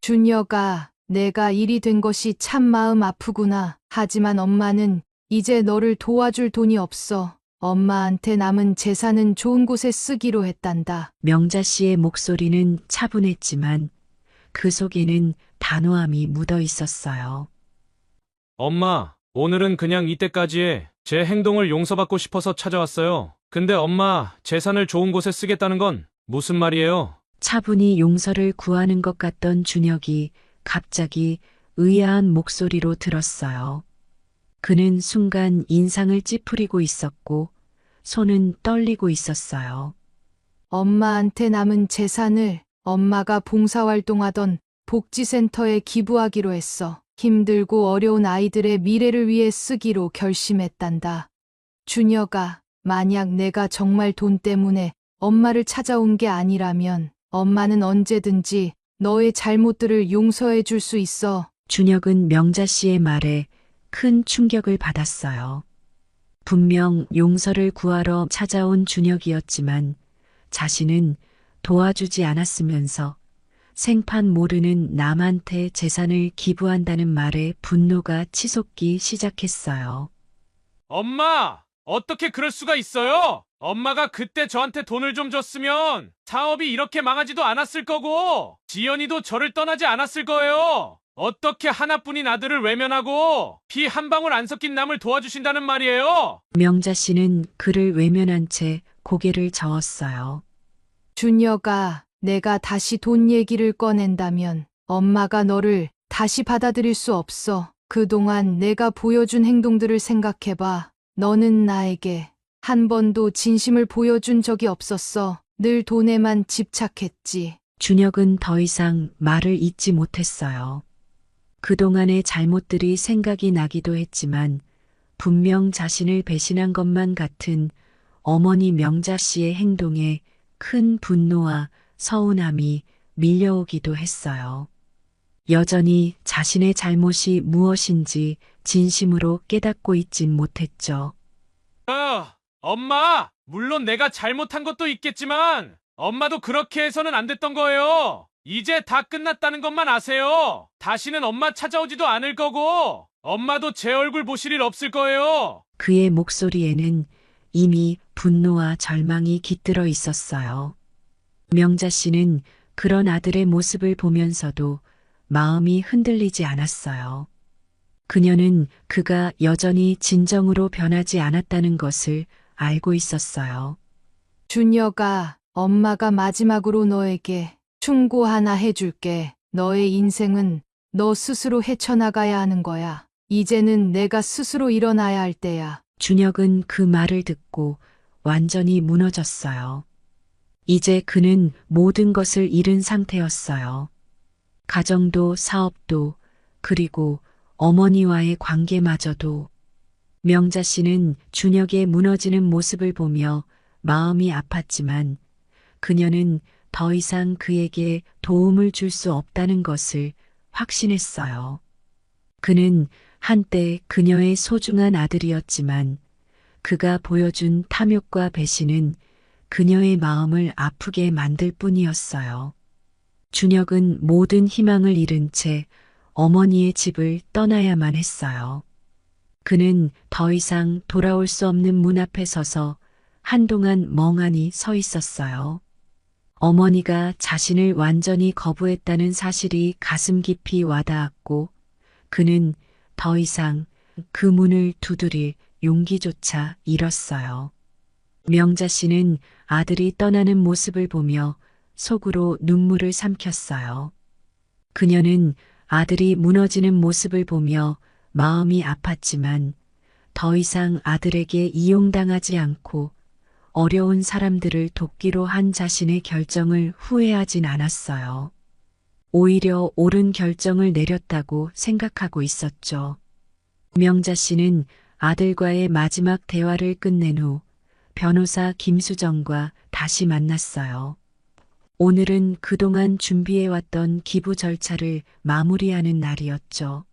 준혁아, 내가 일이 된 것이 참 마음 아프구나. 하지만 엄마는 이제 너를 도와줄 돈이 없어. 엄마한테 남은 재산은 좋은 곳에 쓰기로 했단다. 명자 씨의 목소리는 차분했지만 그 속에는 단호함이 묻어 있었어요. 엄마, 오늘은 그냥 이때까지 해. 제 행동을 용서받고 싶어서 찾아왔어요. 근데 엄마, 재산을 좋은 곳에 쓰겠다는 건 무슨 말이에요? 차분히 용서를 구하는 것 같던 준혁이 갑자기 의아한 목소리로 들었어요. 그는 순간 인상을 찌푸리고 있었고 손은 떨리고 있었어요. 엄마한테 남은 재산을 엄마가 봉사활동하던 복지센터에 기부하기로 했어. 힘들고 어려운 아이들의 미래를 위해 쓰기로 결심했단다. 준혁아, 만약 내가 정말 돈 때문에 엄마를 찾아온 게 아니라면 엄마는 언제든지 너의 잘못들을 용서해 줄 수 있어. 준혁은 명자 씨의 말에 큰 충격을 받았어요. 분명 용서를 구하러 찾아온 준혁이었지만 자신은 도와주지 않았으면서 생판 모르는 남한테 재산을 기부한다는 말에 분노가 치솟기 시작했어요. 엄마! 어떻게 그럴 수가 있어요? 엄마가 그때 저한테 돈을 좀 줬으면 사업이 이렇게 망하지도 않았을 거고 지연이도 저를 떠나지 않았을 거예요. 어떻게 하나뿐인 아들을 외면하고 피 한 방울 안 섞인 남을 도와주신다는 말이에요? 명자 씨는 그를 외면한 채 고개를 저었어요. 준혁아, 내가 다시 돈 얘기를 꺼낸다면 엄마가 너를 다시 받아들일 수 없어. 그동안 내가 보여준 행동들을 생각해봐. 너는 나에게 한 번도 진심을 보여준 적이 없었어. 늘 돈에만 집착했지. 준혁은 더 이상 말을 잇지 못했어요. 그동안의 잘못들이 생각이 나기도 했지만 분명 자신을 배신한 것만 같은 어머니 명자 씨의 행동에 큰 분노와 서운함이 밀려오기도 했어요. 여전히 자신의 잘못이 무엇인지 진심으로 깨닫고 있진 못했죠. 엄마! 물론 내가 잘못한 것도 있겠지만 엄마도 그렇게 해서는 안 됐던 거예요. 이제 다 끝났다는 것만 아세요. 다시는 엄마 찾아오지도 않을 거고 엄마도 제 얼굴 보실 일 없을 거예요. 그의 목소리에는 이미 분노와 절망이 깃들어 있었어요. 명자 씨는 그런 아들의 모습을 보면서도 마음이 흔들리지 않았어요. 그녀는 그가 여전히 진정으로 변하지 않았다는 것을 알고 있었어요. 준혁아, 엄마가 마지막으로 너에게 충고 하나 해줄게. 너의 인생은 너 스스로 헤쳐나가야 하는 거야. 이제는 내가 스스로 일어나야 할 때야. 준혁은 그 말을 듣고 완전히 무너졌어요. 이제 그는 모든 것을 잃은 상태였어요. 가정도 사업도 그리고 어머니와의 관계마저도. 명자 씨는 준혁의 무너지는 모습을 보며 마음이 아팠지만 그녀는 더 이상 그에게 도움을 줄 수 없다는 것을 확신했어요. 그는 한때 그녀의 소중한 아들이었지만 그가 보여준 탐욕과 배신은 그녀의 마음을 아프게 만들 뿐이었어요. 준혁은 모든 희망을 잃은 채 어머니의 집을 떠나야만 했어요. 그는 더 이상 돌아올 수 없는 문 앞에 서서 한동안 멍하니 서 있었어요. 어머니가 자신을 완전히 거부했다는 사실이 가슴 깊이 와닿았고 그는 더 이상 그 문을 두드릴 용기조차 잃었어요. 명자 씨는 아들이 떠나는 모습을 보며 속으로 눈물을 삼켰어요. 그녀는 아들이 무너지는 모습을 보며 마음이 아팠지만 더 이상 아들에게 이용당하지 않고 어려운 사람들을 돕기로 한 자신의 결정을 후회하진 않았어요. 오히려 옳은 결정을 내렸다고 생각하고 있었죠. 명자 씨는 아들과의 마지막 대화를 끝낸 후 변호사 김수정과 다시 만났어요. 오늘은 그동안 준비해왔던 기부 절차를 마무리하는 날이었죠.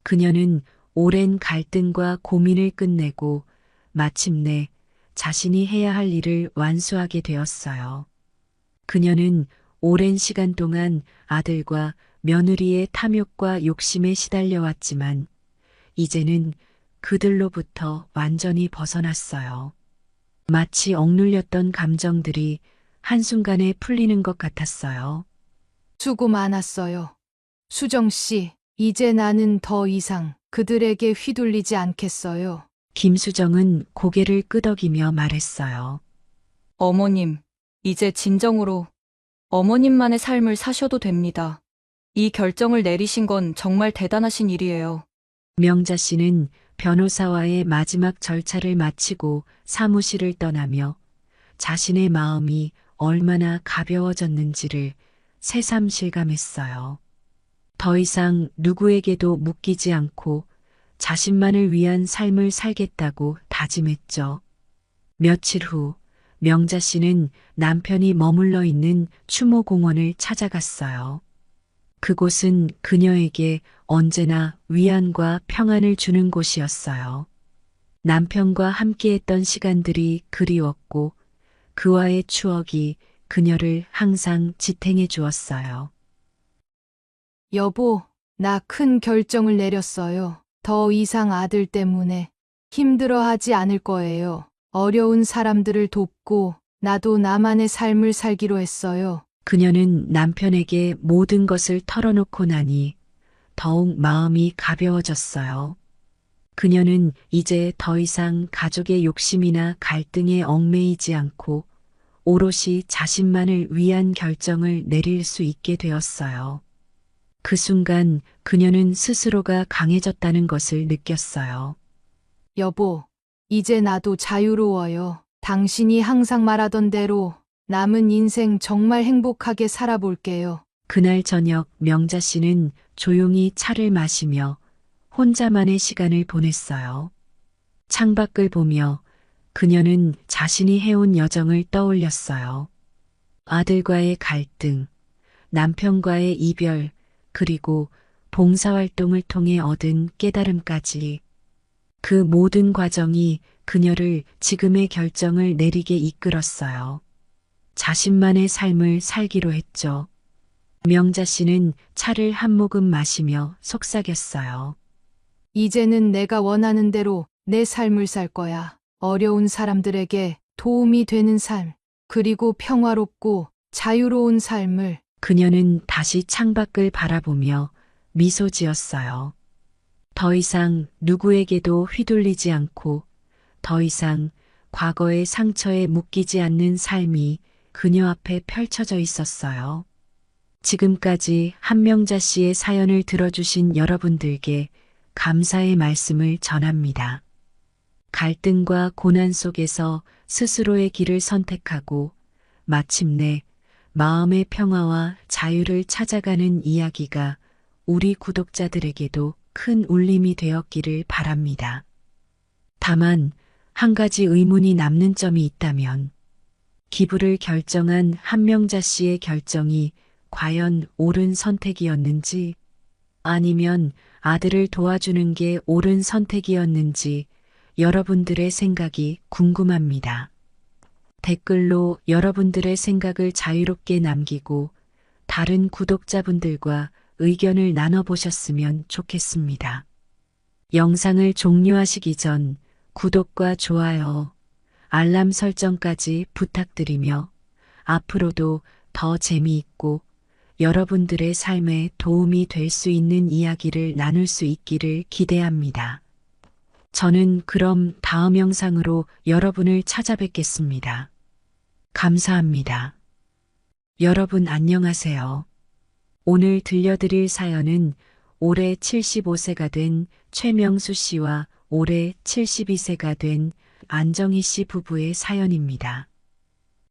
그녀는 오랜 갈등과 고민을 끝내고 마침내 자신이 해야 할 일을 완수하게 되었어요. 그녀는 오랜 시간 동안 아들과 며느리의 탐욕과 욕심에 시달려왔지만 이제는 그들로부터 완전히 벗어났어요. 마치 억눌렸던 감정들이 한순간에 풀리는 것 같았어요. 수고 많았어요. 수정 씨, 이제 나는 더 이상 그들에게 휘둘리지 않겠어요. 김수정은 고개를 끄덕이며 말했어요. 어머님, 이제 진정으로 어머님만의 삶을 사셔도 됩니다. 이 결정을 내리신 건 정말 대단하신 일이에요. 명자 씨는 변호사와의 마지막 절차를 마치고 사무실을 떠나며 자신의 마음이 얼마나 가벼워졌는지를 새삼 실감했어요. 더 이상 누구에게도 묶이지 않고 자신만을 위한 삶을 살겠다고 다짐했죠. 며칠 후 명자 씨는 남편이 머물러 있는 추모공원을 찾아갔어요. 그곳은 그녀에게 언제나 위안과 평안을 주는 곳이었어요. 남편과 함께했던 시간들이 그리웠고 그와의 추억이 그녀를 항상 지탱해 주었어요. 여보, 나 큰 결정을 내렸어요. 더 이상 아들 때문에 힘들어하지 않을 거예요. 어려운 사람들을 돕고 나도 나만의 삶을 살기로 했어요. 그녀는 남편에게 모든 것을 털어놓고 나니 더욱 마음이 가벼워졌어요. 그녀는 이제 더 이상 가족의 욕심이나 갈등에 얽매이지 않고 오롯이 자신만을 위한 결정을 내릴 수 있게 되었어요. 그 순간 그녀는 스스로가 강해졌다는 것을 느꼈어요. 여보, 이제 나도 자유로워요. 당신이 항상 말하던 대로 남은 인생 정말 행복하게 살아볼게요. 그날 저녁 명자 씨는 조용히 차를 마시며 혼자만의 시간을 보냈어요. 창밖을 보며 그녀는 자신이 해온 여정을 떠올렸어요. 아들과의 갈등, 남편과의 이별, 그리고 봉사활동을 통해 얻은 깨달음까지 그 모든 과정이 그녀를 지금의 결정을 내리게 이끌었어요. 자신만의 삶을 살기로 했죠. 명자 씨는 차를 한 모금 마시며 속삭였어요. 이제는 내가 원하는 대로 내 삶을 살 거야. 어려운 사람들에게 도움이 되는 삶, 그리고 평화롭고 자유로운 삶을. 그녀는 다시 창밖을 바라보며 미소 지었어요. 더 이상 누구에게도 휘둘리지 않고 더 이상 과거의 상처에 묶이지 않는 삶이 그녀 앞에 펼쳐져 있었어요. 지금까지 한명자 씨의 사연을 들어주신 여러분들께 감사의 말씀을 전합니다. 갈등과 고난 속에서 스스로의 길을 선택하고 마침내 마음의 평화와 자유를 찾아가는 이야기가 우리 구독자들에게도 큰 울림이 되었기를 바랍니다. 다만 한 가지 의문이 남는 점이 있다면 기부를 결정한 한명자 씨의 결정이 과연 옳은 선택이었는지 아니면 아들을 도와주는 게 옳은 선택이었는지 여러분들의 생각이 궁금합니다. 댓글로 여러분들의 생각을 자유롭게 남기고 다른 구독자분들과 의견을 나눠보셨으면 좋겠습니다. 영상을 종료하시기 전 구독과 좋아요, 알람 설정까지 부탁드리며 앞으로도 더 재미있고 여러분들의 삶에 도움이 될 수 있는 이야기를 나눌 수 있기를 기대합니다. 저는 그럼 다음 영상으로 여러분을 찾아뵙겠습니다. 감사합니다. 여러분 안녕하세요. 오늘 들려드릴 사연은 올해 75세가 된 최명수 씨와 올해 72세가 된 안정희 씨 부부의 사연입니다.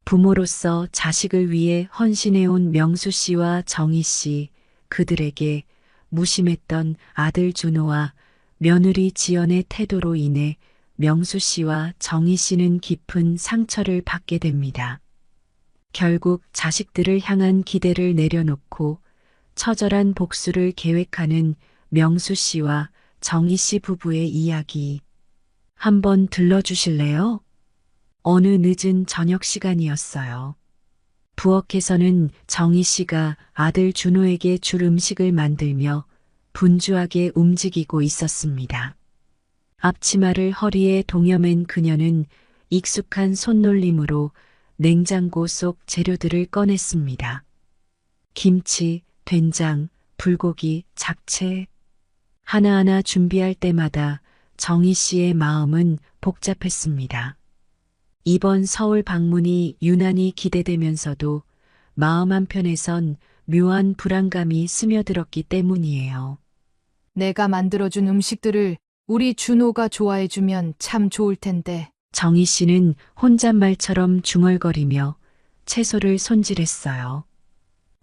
부모로서 자식을 위해 헌신해온 명수 씨와 정희 씨, 그들에게 무심했던 아들 준호와 며느리 지연의 태도로 인해 명수 씨와 정희 씨는 깊은 상처를 받게 됩니다. 결국 자식들을 향한 기대를 내려놓고 처절한 복수를 계획하는 명수 씨와 정희 씨 부부의 이야기. 한번 들러주실래요? 어느 늦은 저녁 시간이었어요. 부엌에서는 정희 씨가 아들 준호에게 줄 음식을 만들며 분주하게 움직이고 있었습니다. 앞치마를 허리에 동여맨 그녀는 익숙한 손놀림으로 냉장고 속 재료들을 꺼냈습니다. 김치, 된장, 불고기, 잡채. 하나하나 준비할 때마다 정희 씨의 마음은 복잡했습니다. 이번 서울 방문이 유난히 기대되면서도 마음 한편에선 묘한 불안감이 스며들었기 때문이에요. 내가 만들어준 음식들을 우리 준호가 좋아해주면 참 좋을 텐데. 정희 씨는 혼잣말처럼 중얼거리며 채소를 손질했어요.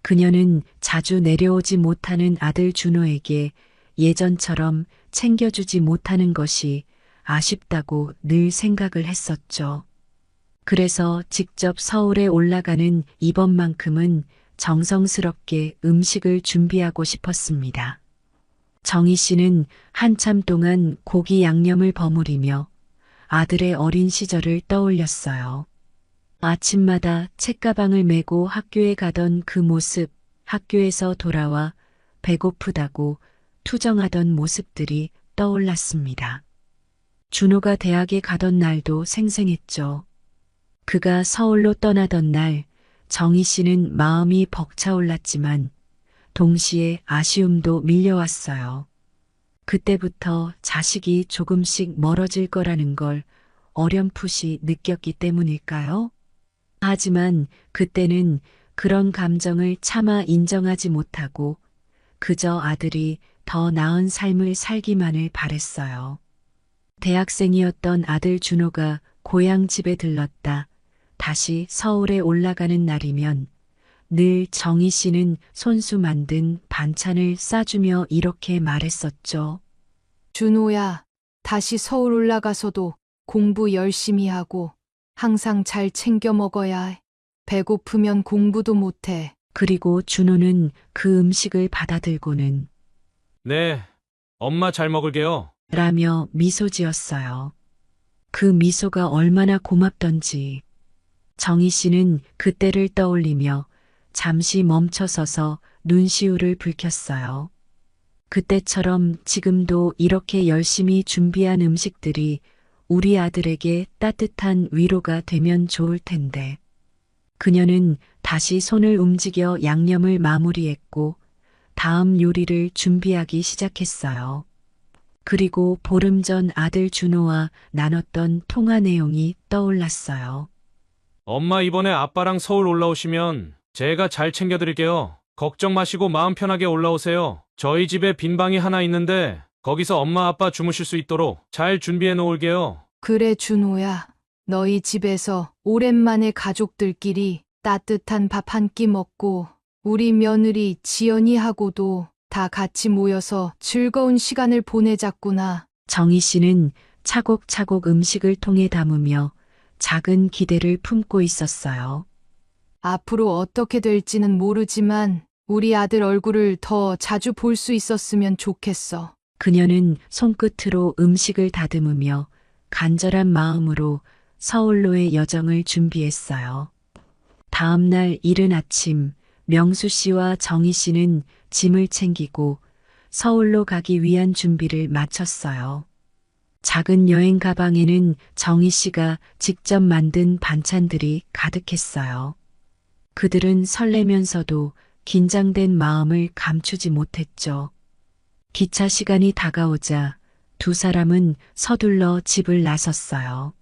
그녀는 자주 내려오지 못하는 아들 준호에게 예전처럼 챙겨주지 못하는 것이 아쉽다고 늘 생각을 했었죠. 그래서 직접 서울에 올라가는 이번만큼은 정성스럽게 음식을 준비하고 싶었습니다. 정희 씨는 한참 동안 고기 양념을 버무리며 아들의 어린 시절을 떠올렸어요. 아침마다 책가방을 메고 학교에 가던 그 모습, 학교에서 돌아와 배고프다고 투정하던 모습들이 떠올랐습니다. 준호가 대학에 가던 날도 생생했죠. 그가 서울로 떠나던 날, 정희 씨는 마음이 벅차올랐지만 동시에 아쉬움도 밀려왔어요. 그때부터 자식이 조금씩 멀어질 거라는 걸 어렴풋이 느꼈기 때문일까요? 하지만 그때는 그런 감정을 차마 인정하지 못하고 그저 아들이 더 나은 삶을 살기만을 바랬어요. 대학생이었던 아들 준호가 고향 집에 들렀다. 다시 서울에 올라가는 날이면 늘 정희 씨는 손수 만든 반찬을 싸주며 이렇게 말했었죠. 준호야, 다시 서울 올라가서도 공부 열심히 하고 항상 잘 챙겨 먹어야 해. 배고프면 공부도 못해. 그리고 준호는 그 음식을 받아들고는 네, 엄마 잘 먹을게요. 라며 미소 지었어요. 그 미소가 얼마나 고맙던지. 정희 씨는 그때를 떠올리며 잠시 멈춰서서 눈시울을 붉혔어요. 그때처럼 지금도 이렇게 열심히 준비한 음식들이 우리 아들에게 따뜻한 위로가 되면 좋을 텐데. 그녀는 다시 손을 움직여 양념을 마무리했고 다음 요리를 준비하기 시작했어요. 그리고 보름 전 아들 준호와 나눴던 통화 내용이 떠올랐어요. 엄마 이번에 아빠랑 서울 올라오시면 제가 잘 챙겨드릴게요. 걱정 마시고 마음 편하게 올라오세요. 저희 집에 빈 방이 하나 있는데 거기서 엄마 아빠 주무실 수 있도록 잘 준비해 놓을게요. 그래, 준호야. 너희 집에서 오랜만에 가족들끼리 따뜻한 밥 한 끼 먹고 우리 며느리 지연이하고도 다 같이 모여서 즐거운 시간을 보내자꾸나. 정희 씨는 차곡차곡 음식을 통에 담으며 작은 기대를 품고 있었어요. 앞으로 어떻게 될지는 모르지만 우리 아들 얼굴을 더 자주 볼 수 있었으면 좋겠어. 그녀는 손끝으로 음식을 다듬으며 간절한 마음으로 서울로의 여정을 준비했어요. 다음 날 이른 아침, 명수 씨와 정희 씨는 짐을 챙기고 서울로 가기 위한 준비를 마쳤어요. 작은 여행 가방에는 정희 씨가 직접 만든 반찬들이 가득했어요. 그들은 설레면서도 긴장된 마음을 감추지 못했죠. 기차 시간이 다가오자 두 사람은 서둘러 집을 나섰어요.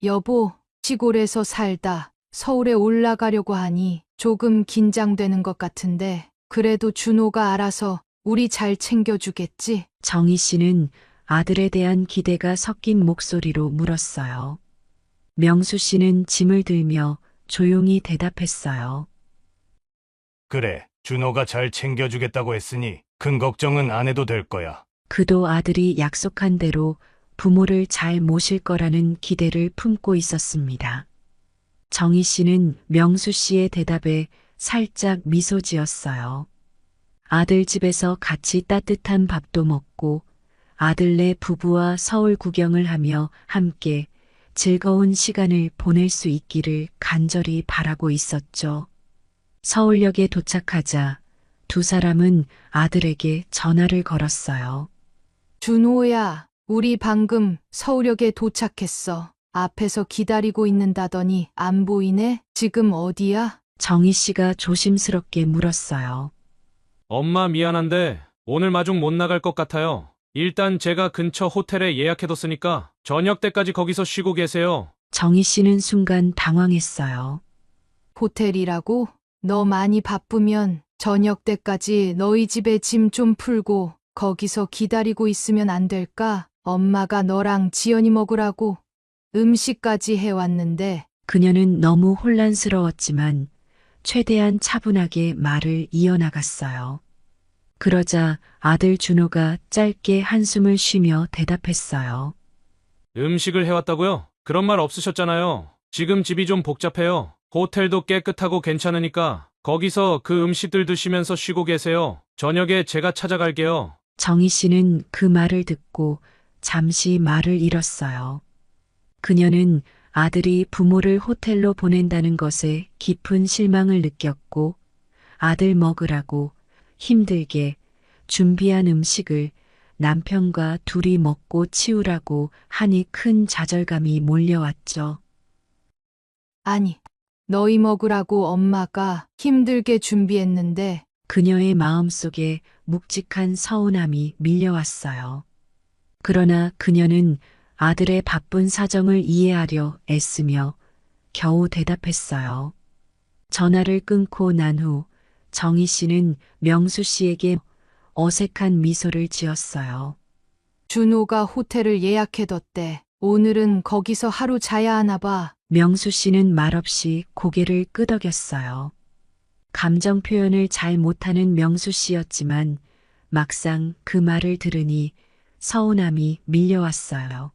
여보, 시골에서 살다 서울에 올라가려고 하니 조금 긴장되는 것 같은데 그래도 준호가 알아서 우리 잘 챙겨주겠지? 정희 씨는 아들에 대한 기대가 섞인 목소리로 물었어요. 명수 씨는 짐을 들며 조용히 대답했어요. 그래, 준호가 잘 챙겨주겠다고 했으니 큰 걱정은 안 해도 될 거야. 그도 아들이 약속한 대로 부모를 잘 모실 거라는 기대를 품고 있었습니다. 정희 씨는 명수 씨의 대답에 살짝 미소 지었어요. 아들 집에서 같이 따뜻한 밥도 먹고 아들네 부부와 서울 구경을 하며 함께 즐거운 시간을 보낼 수 있기를 간절히 바라고 있었죠. 서울역에 도착하자 두 사람은 아들에게 전화를 걸었어요. 준호야, 우리 방금 서울역에 도착했어. 앞에서 기다리고 있는다더니 안 보이네? 지금 어디야? 정희 씨가 조심스럽게 물었어요. 엄마 미안한데 오늘 마중 못 나갈 것 같아요. 일단 제가 근처 호텔에 예약해뒀으니까 저녁 때까지 거기서 쉬고 계세요. 정희 씨는 순간 당황했어요. 호텔이라고? 너 많이 바쁘면 저녁 때까지 너희 집에 짐 좀 풀고 거기서 기다리고 있으면 안 될까? 엄마가 너랑 지연이 먹으라고 음식까지 해왔는데. 그녀는 너무 혼란스러웠지만 최대한 차분하게 말을 이어나갔어요. 그러자 아들 준호가 짧게 한숨을 쉬며 대답했어요. 음식을 해왔다고요? 그런 말 없으셨잖아요. 지금 집이 좀 복잡해요. 호텔도 깨끗하고 괜찮으니까 거기서 그 음식들 드시면서 쉬고 계세요. 저녁에 제가 찾아갈게요. 정희 씨는 그 말을 듣고 잠시 말을 잃었어요. 그녀는 아들이 부모를 호텔로 보낸다는 것에 깊은 실망을 느꼈고 아들 먹으라고 힘들게 준비한 음식을 남편과 둘이 먹고 치우라고 하니 큰 좌절감이 몰려왔죠. 아니, 너희 먹으라고 엄마가 힘들게 준비했는데. 그녀의 마음속에 묵직한 서운함이 밀려왔어요. 그러나 그녀는 아들의 바쁜 사정을 이해하려 애쓰며 겨우 대답했어요. 전화를 끊고 난 후 정희 씨는 명수 씨에게 어색한 미소를 지었어요. 준호가 호텔을 예약해뒀대. 오늘은 거기서 하루 자야 하나 봐. 명수 씨는 말없이 고개를 끄덕였어요. 감정 표현을 잘 못하는 명수 씨였지만 막상 그 말을 들으니 서운함이 밀려왔어요.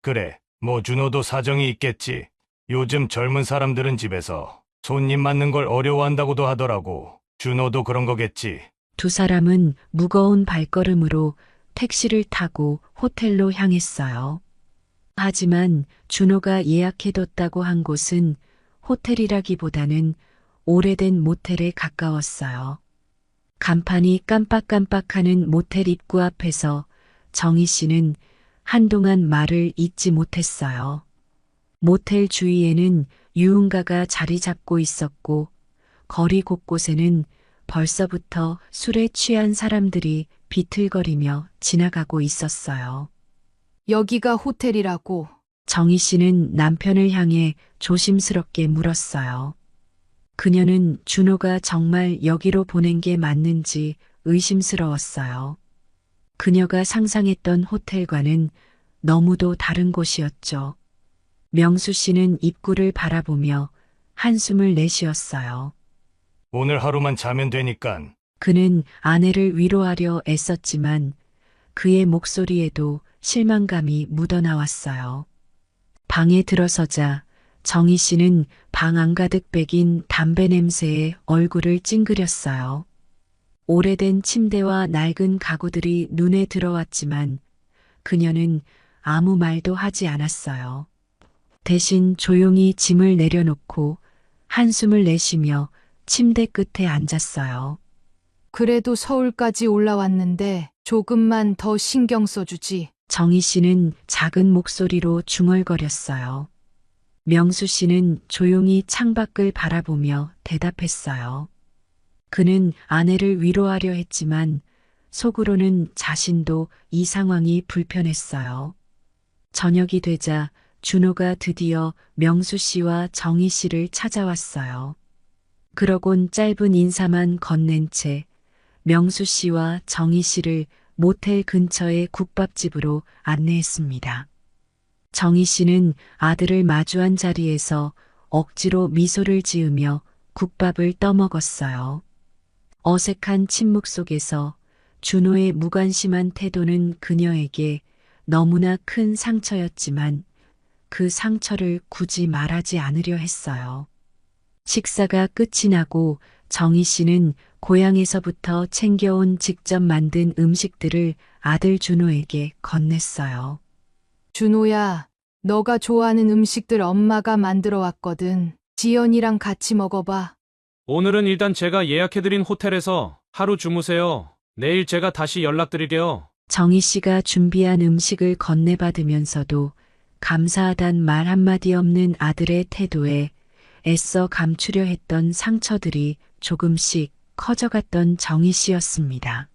그래, 뭐 준호도 사정이 있겠지. 요즘 젊은 사람들은 집에서 손님 맞는 걸 어려워한다고도 하더라고. 준호도 그런 거겠지. 두 사람은 무거운 발걸음으로 택시를 타고 호텔로 향했어요. 하지만 준호가 예약해뒀다고 한 곳은 호텔이라기보다는 오래된 모텔에 가까웠어요. 간판이 깜빡깜빡하는 모텔 입구 앞에서 정희 씨는 한동안 말을 잇지 못했어요. 모텔 주위에는 유흥가가 자리 잡고 있었고 거리 곳곳에는 벌써부터 술에 취한 사람들이 비틀거리며 지나가고 있었어요. 여기가 호텔이라고. 정희 씨는 남편을 향해 조심스럽게 물었어요. 그녀는 준호가 정말 여기로 보낸 게 맞는지 의심스러웠어요. 그녀가 상상했던 호텔과는 너무도 다른 곳이었죠. 명수 씨는 입구를 바라보며 한숨을 내쉬었어요. 오늘 하루만 자면 되니깐. 그는 아내를 위로하려 애썼지만 그의 목소리에도 실망감이 묻어나왔어요. 방에 들어서자 정희 씨는 방 안가득 배긴 담배 냄새에 얼굴을 찡그렸어요. 오래된 침대와 낡은 가구들이 눈에 들어왔지만 그녀는 아무 말도 하지 않았어요. 대신 조용히 짐을 내려놓고 한숨을 내쉬며 침대 끝에 앉았어요. 그래도 서울까지 올라왔는데 조금만 더 신경 써주지. 정희 씨는 작은 목소리로 중얼거렸어요. 명수 씨는 조용히 창밖을 바라보며 대답했어요. 그는 아내를 위로하려 했지만 속으로는 자신도 이 상황이 불편했어요. 저녁이 되자 준호가 드디어 명수 씨와 정희 씨를 찾아왔어요. 그러곤 짧은 인사만 건넨 채 명수 씨와 정희 씨를 모텔 근처의 국밥집으로 안내했습니다. 정희 씨는 아들을 마주한 자리에서 억지로 미소를 지으며 국밥을 떠먹었어요. 어색한 침묵 속에서 준호의 무관심한 태도는 그녀에게 너무나 큰 상처였지만 그 상처를 굳이 말하지 않으려 했어요. 식사가 끝이 나고 정희 씨는 고향에서부터 챙겨온 직접 만든 음식들을 아들 준호에게 건넸어요. 준호야, 너가 좋아하는 음식들 엄마가 만들어 왔거든. 지연이랑 같이 먹어봐. 오늘은 일단 제가 예약해드린 호텔에서 하루 주무세요. 내일 제가 다시 연락드릴게요. 정희 씨가 준비한 음식을 건네받으면서도 감사하단 말 한마디 없는 아들의 태도에 애써 감추려 했던 상처들이 조금씩 커져갔던 정희 씨였습니다.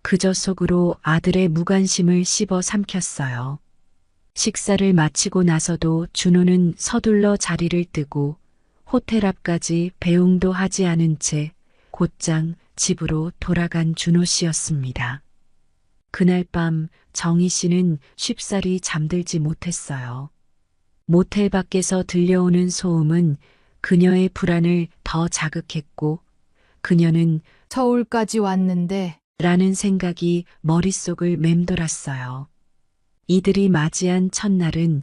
그저 속으로 아들의 무관심을 씹어 삼켰어요. 식사를 마치고 나서도 준호는 서둘러 자리를 뜨고 호텔 앞까지 배웅도 하지 않은 채 곧장 집으로 돌아간 준호 씨였습니다. 그날 밤 정희 씨는 쉽사리 잠들지 못했어요. 모텔 밖에서 들려오는 소음은 그녀의 불안을 더 자극했고 그녀는 서울까지 왔는데 라는 생각이 머릿속을 맴돌았어요. 이들이 맞이한 첫날은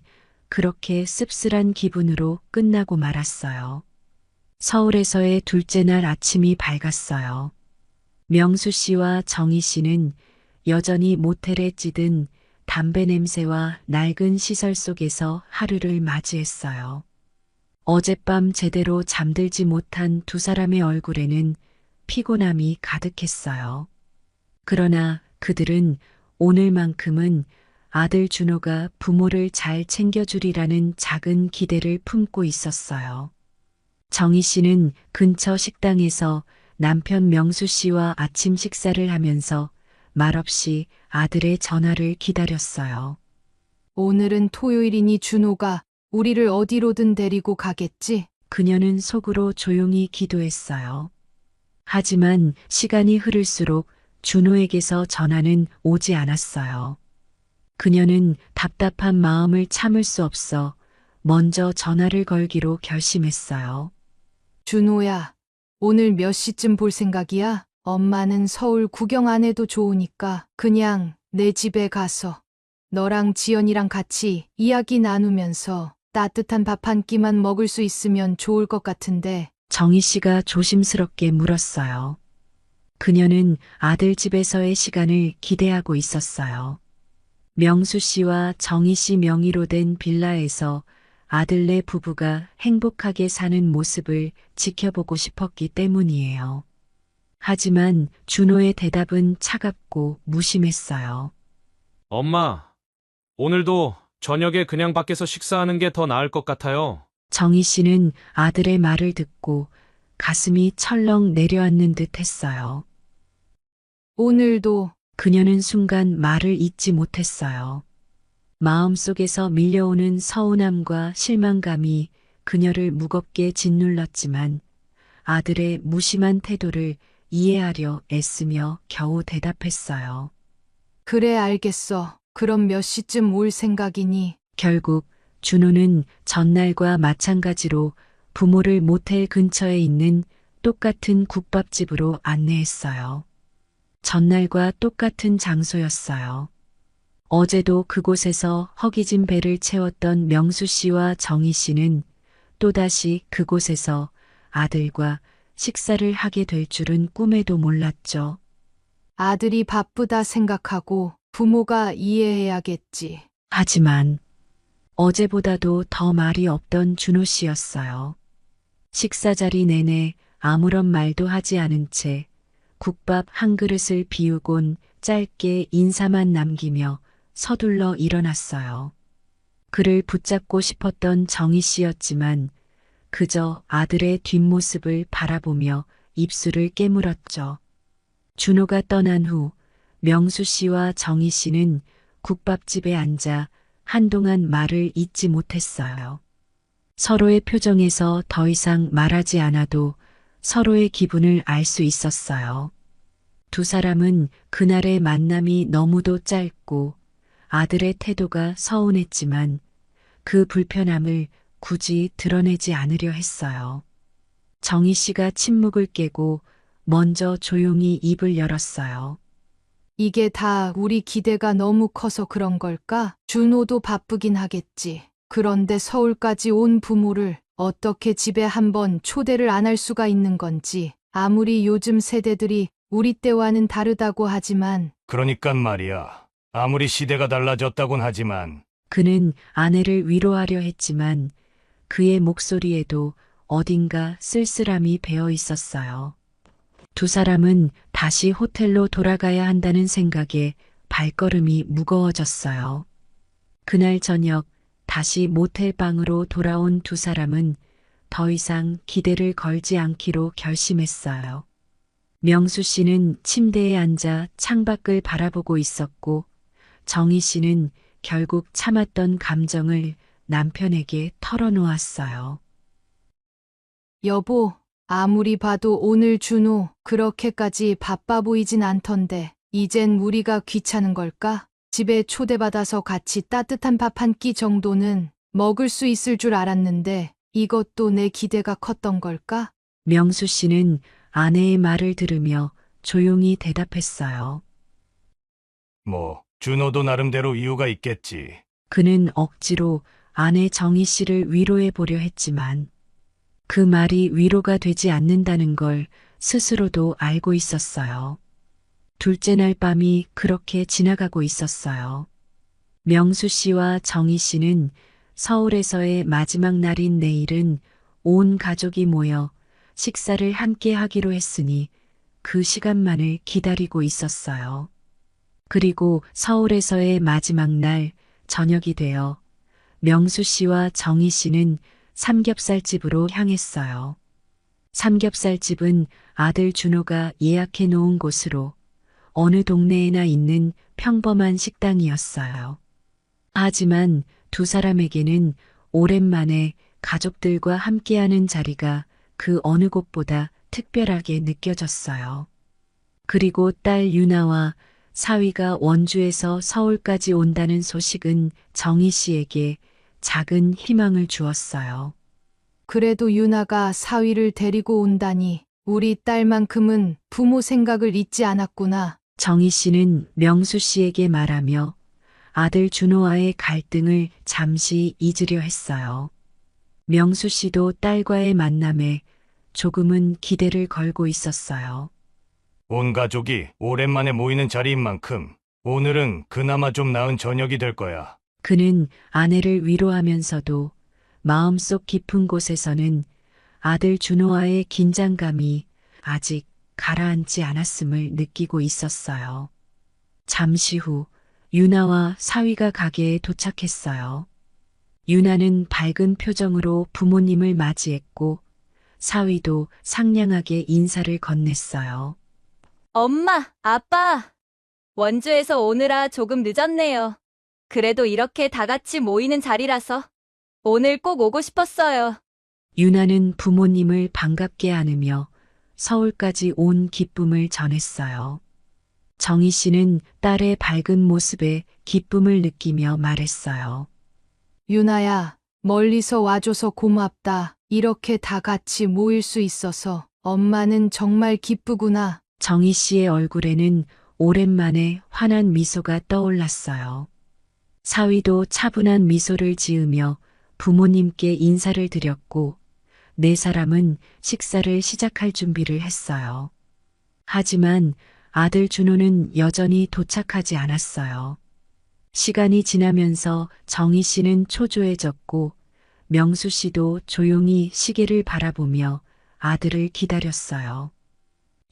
그렇게 씁쓸한 기분으로 끝나고 말았어요. 서울에서의 둘째 날 아침이 밝았어요. 명수 씨와 정희 씨는 여전히 모텔에 찌든 담배 냄새와 낡은 시설 속에서 하루를 맞이했어요. 어젯밤 제대로 잠들지 못한 두 사람의 얼굴에는 피곤함이 가득했어요. 그러나 그들은 오늘만큼은 아들 준호가 부모를 잘 챙겨주리라는 작은 기대를 품고 있었어요. 정희 씨는 근처 식당에서 남편 명수 씨와 아침 식사를 하면서 말없이 아들의 전화를 기다렸어요. 오늘은 토요일이니 준호가 우리를 어디로든 데리고 가겠지? 그녀는 속으로 조용히 기도했어요. 하지만 시간이 흐를수록 준호에게서 전화는 오지 않았어요. 그녀는 답답한 마음을 참을 수 없어 먼저 전화를 걸기로 결심했어요. 준호야, 오늘 몇 시쯤 볼 생각이야? 엄마는 서울 구경 안 해도 좋으니까 그냥 내 집에 가서 너랑 지연이랑 같이 이야기 나누면서 따뜻한 밥 한 끼만 먹을 수 있으면 좋을 것 같은데. 정희 씨가 조심스럽게 물었어요. 그녀는 아들 집에서의 시간을 기대하고 있었어요. 명수 씨와 정희 씨 명의로 된 빌라에서 아들네 부부가 행복하게 사는 모습을 지켜보고 싶었기 때문이에요. 하지만 준호의 대답은 차갑고 무심했어요. 엄마, 오늘도 저녁에 그냥 밖에서 식사하는 게 더 나을 것 같아요. 정희 씨는 아들의 말을 듣고 가슴이 철렁 내려앉는 듯 했어요. 오늘도 그녀는 순간 말을 잇지 못했어요. 마음속에서 밀려오는 서운함과 실망감이 그녀를 무겁게 짓눌렀지만 아들의 무심한 태도를 이해하려 애쓰며 겨우 대답했어요. 그래 알겠어. 그럼 몇 시쯤 올 생각이니? 결국 준호는 전날과 마찬가지로 부모를 모텔 근처에 있는 똑같은 국밥집으로 안내했어요. 전날과 똑같은 장소였어요. 어제도 그곳에서 허기진 배를 채웠던 명수 씨와 정희 씨는 또다시 그곳에서 아들과 식사를 하게 될 줄은 꿈에도 몰랐죠. 아들이 바쁘다 생각하고 부모가 이해해야겠지. 하지만 어제보다도 더 말이 없던 준호 씨였어요. 식사 자리 내내 아무런 말도 하지 않은 채 국밥 한 그릇을 비우곤 짧게 인사만 남기며 서둘러 일어났어요. 그를 붙잡고 싶었던 정희 씨였지만 그저 아들의 뒷모습을 바라보며 입술을 깨물었죠. 준호가 떠난 후 명수 씨와 정희 씨는 국밥집에 앉아 한동안 말을 잇지 못했어요. 서로의 표정에서 더 이상 말하지 않아도 서로의 기분을 알 수 있었어요. 두 사람은 그날의 만남이 너무도 짧고 아들의 태도가 서운했지만 그 불편함을 굳이 드러내지 않으려 했어요. 정희 씨가 침묵을 깨고 먼저 조용히 입을 열었어요. 이게 다 우리 기대가 너무 커서 그런 걸까? 준호도 바쁘긴 하겠지. 그런데 서울까지 온 부모를 어떻게 집에 한번 초대를 안 할 수가 있는 건지. 아무리 요즘 세대들이 우리 때와는 다르다고 하지만 그러니깐 말이야. 아무리 시대가 달라졌다곤 하지만 그는 아내를 위로하려 했지만 그의 목소리에도 어딘가 쓸쓸함이 배어 있었어요. 두 사람은 다시 호텔로 돌아가야 한다는 생각에 발걸음이 무거워졌어요. 그날 저녁 다시 모텔 방으로 돌아온 두 사람은 더 이상 기대를 걸지 않기로 결심했어요. 명수 씨는 침대에 앉아 창밖을 바라보고 있었고 정희 씨는 결국 참았던 감정을 남편에게 털어놓았어요. 여보, 아무리 봐도 오늘 준호 그렇게까지 바빠 보이진 않던데 이젠 우리가 귀찮은 걸까? 집에 초대받아서 같이 따뜻한 밥 한 끼 정도는 먹을 수 있을 줄 알았는데 이것도 내 기대가 컸던 걸까? 명수 씨는 아내의 말을 들으며 조용히 대답했어요. 뭐 준호도 나름대로 이유가 있겠지. 그는 억지로 아내 정희 씨를 위로해 보려 했지만 그 말이 위로가 되지 않는다는 걸 스스로도 알고 있었어요. 둘째 날 밤이 그렇게 지나가고 있었어요. 명수 씨와 정희 씨는 서울에서의 마지막 날인 내일은 온 가족이 모여 식사를 함께 하기로 했으니 그 시간만을 기다리고 있었어요. 그리고 서울에서의 마지막 날 저녁이 되어 명수 씨와 정희 씨는 삼겹살집으로 향했어요. 삼겹살집은 아들 준호가 예약해 놓은 곳으로 어느 동네에나 있는 평범한 식당이었어요. 하지만 두 사람에게는 오랜만에 가족들과 함께하는 자리가 그 어느 곳보다 특별하게 느껴졌어요. 그리고 딸 유나와 사위가 원주에서 서울까지 온다는 소식은 정희 씨에게 작은 희망을 주었어요. 그래도 유나가 사위를 데리고 온다니 우리 딸만큼은 부모 생각을 잊지 않았구나. 정희 씨는 명수 씨에게 말하며 아들 준호와의 갈등을 잠시 잊으려 했어요. 명수 씨도 딸과의 만남에 조금은 기대를 걸고 있었어요. 온 가족이 오랜만에 모이는 자리인 만큼 오늘은 그나마 좀 나은 저녁이 될 거야. 그는 아내를 위로하면서도 마음속 깊은 곳에서는 아들 준호와의 긴장감이 아직 가라앉지 않았음을 느끼고 있었어요. 잠시 후 유나와 사위가 가게에 도착했어요. 유나는 밝은 표정으로 부모님을 맞이했고 사위도 상냥하게 인사를 건넸어요. 엄마, 아빠. 원주에서 오느라 조금 늦었네요. 그래도 이렇게 다 같이 모이는 자리라서 오늘 꼭 오고 싶었어요. 유나는 부모님을 반갑게 안으며 서울까지 온 기쁨을 전했어요. 정희 씨는 딸의 밝은 모습에 기쁨을 느끼며 말했어요. 유나야, 멀리서 와줘서 고맙다. 이렇게 다 같이 모일 수 있어서 엄마는 정말 기쁘구나. 정희 씨의 얼굴에는 오랜만에 환한 미소가 떠올랐어요. 사위도 차분한 미소를 지으며 부모님께 인사를 드렸고 네 사람은 식사를 시작할 준비를 했어요. 하지만 아들 준호는 여전히 도착하지 않았어요. 시간이 지나면서 정희 씨는 초조해졌고 명수 씨도 조용히 시계를 바라보며 아들을 기다렸어요.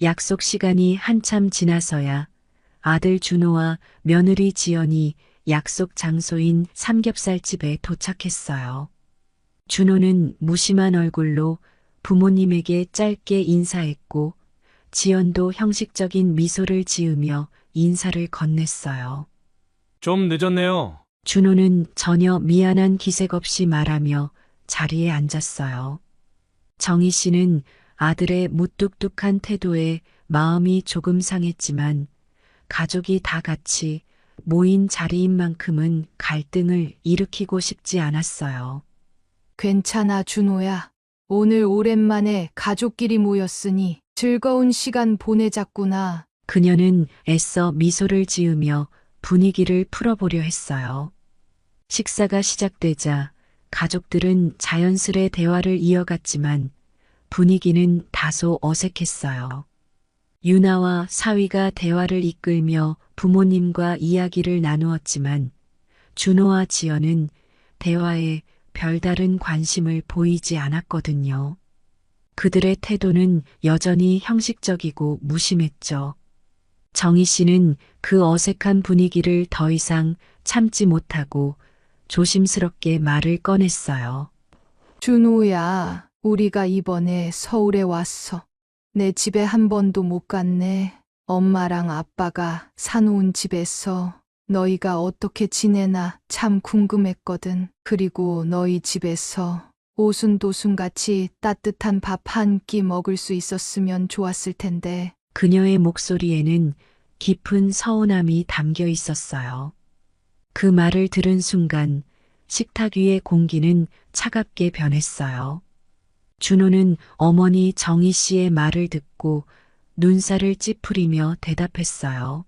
약속 시간이 한참 지나서야 아들 준호와 며느리 지연이 약속 장소인 삼겹살집에 도착했어요. 준호는 무심한 얼굴로 부모님에게 짧게 인사했고 지연도 형식적인 미소를 지으며 인사를 건넸어요. 좀 늦었네요. 준호는 전혀 미안한 기색 없이 말하며 자리에 앉았어요. 정희 씨는 아들의 무뚝뚝한 태도에 마음이 조금 상했지만 가족이 다 같이 모인 자리인 만큼은 갈등을 일으키고 싶지 않았어요. 괜찮아, 준호야. 오늘 오랜만에 가족끼리 모였으니 즐거운 시간 보내자꾸나. 그녀는 애써 미소를 지으며 분위기를 풀어보려 했어요. 식사가 시작되자 가족들은 자연스레 대화를 이어갔지만 분위기는 다소 어색했어요. 유나와 사위가 대화를 이끌며 부모님과 이야기를 나누었지만 준호와 지연은 대화에 별다른 관심을 보이지 않았거든요. 그들의 태도는 여전히 형식적이고 무심했죠. 정희 씨는 그 어색한 분위기를 더 이상 참지 못하고 조심스럽게 말을 꺼냈어요. 준호야, 우리가 이번에 서울에 왔어. 내 집에 한 번도 못 갔네. 엄마랑 아빠가 사놓은 집에서 너희가 어떻게 지내나 참 궁금했거든. 그리고 너희 집에서 오순도순같이 따뜻한 밥 한 끼 먹을 수 있었으면 좋았을 텐데. 그녀의 목소리에는 깊은 서운함이 담겨 있었어요. 그 말을 들은 순간 식탁 위의 공기는 차갑게 변했어요. 준호는 어머니 정희 씨의 말을 듣고 눈살을 찌푸리며 대답했어요.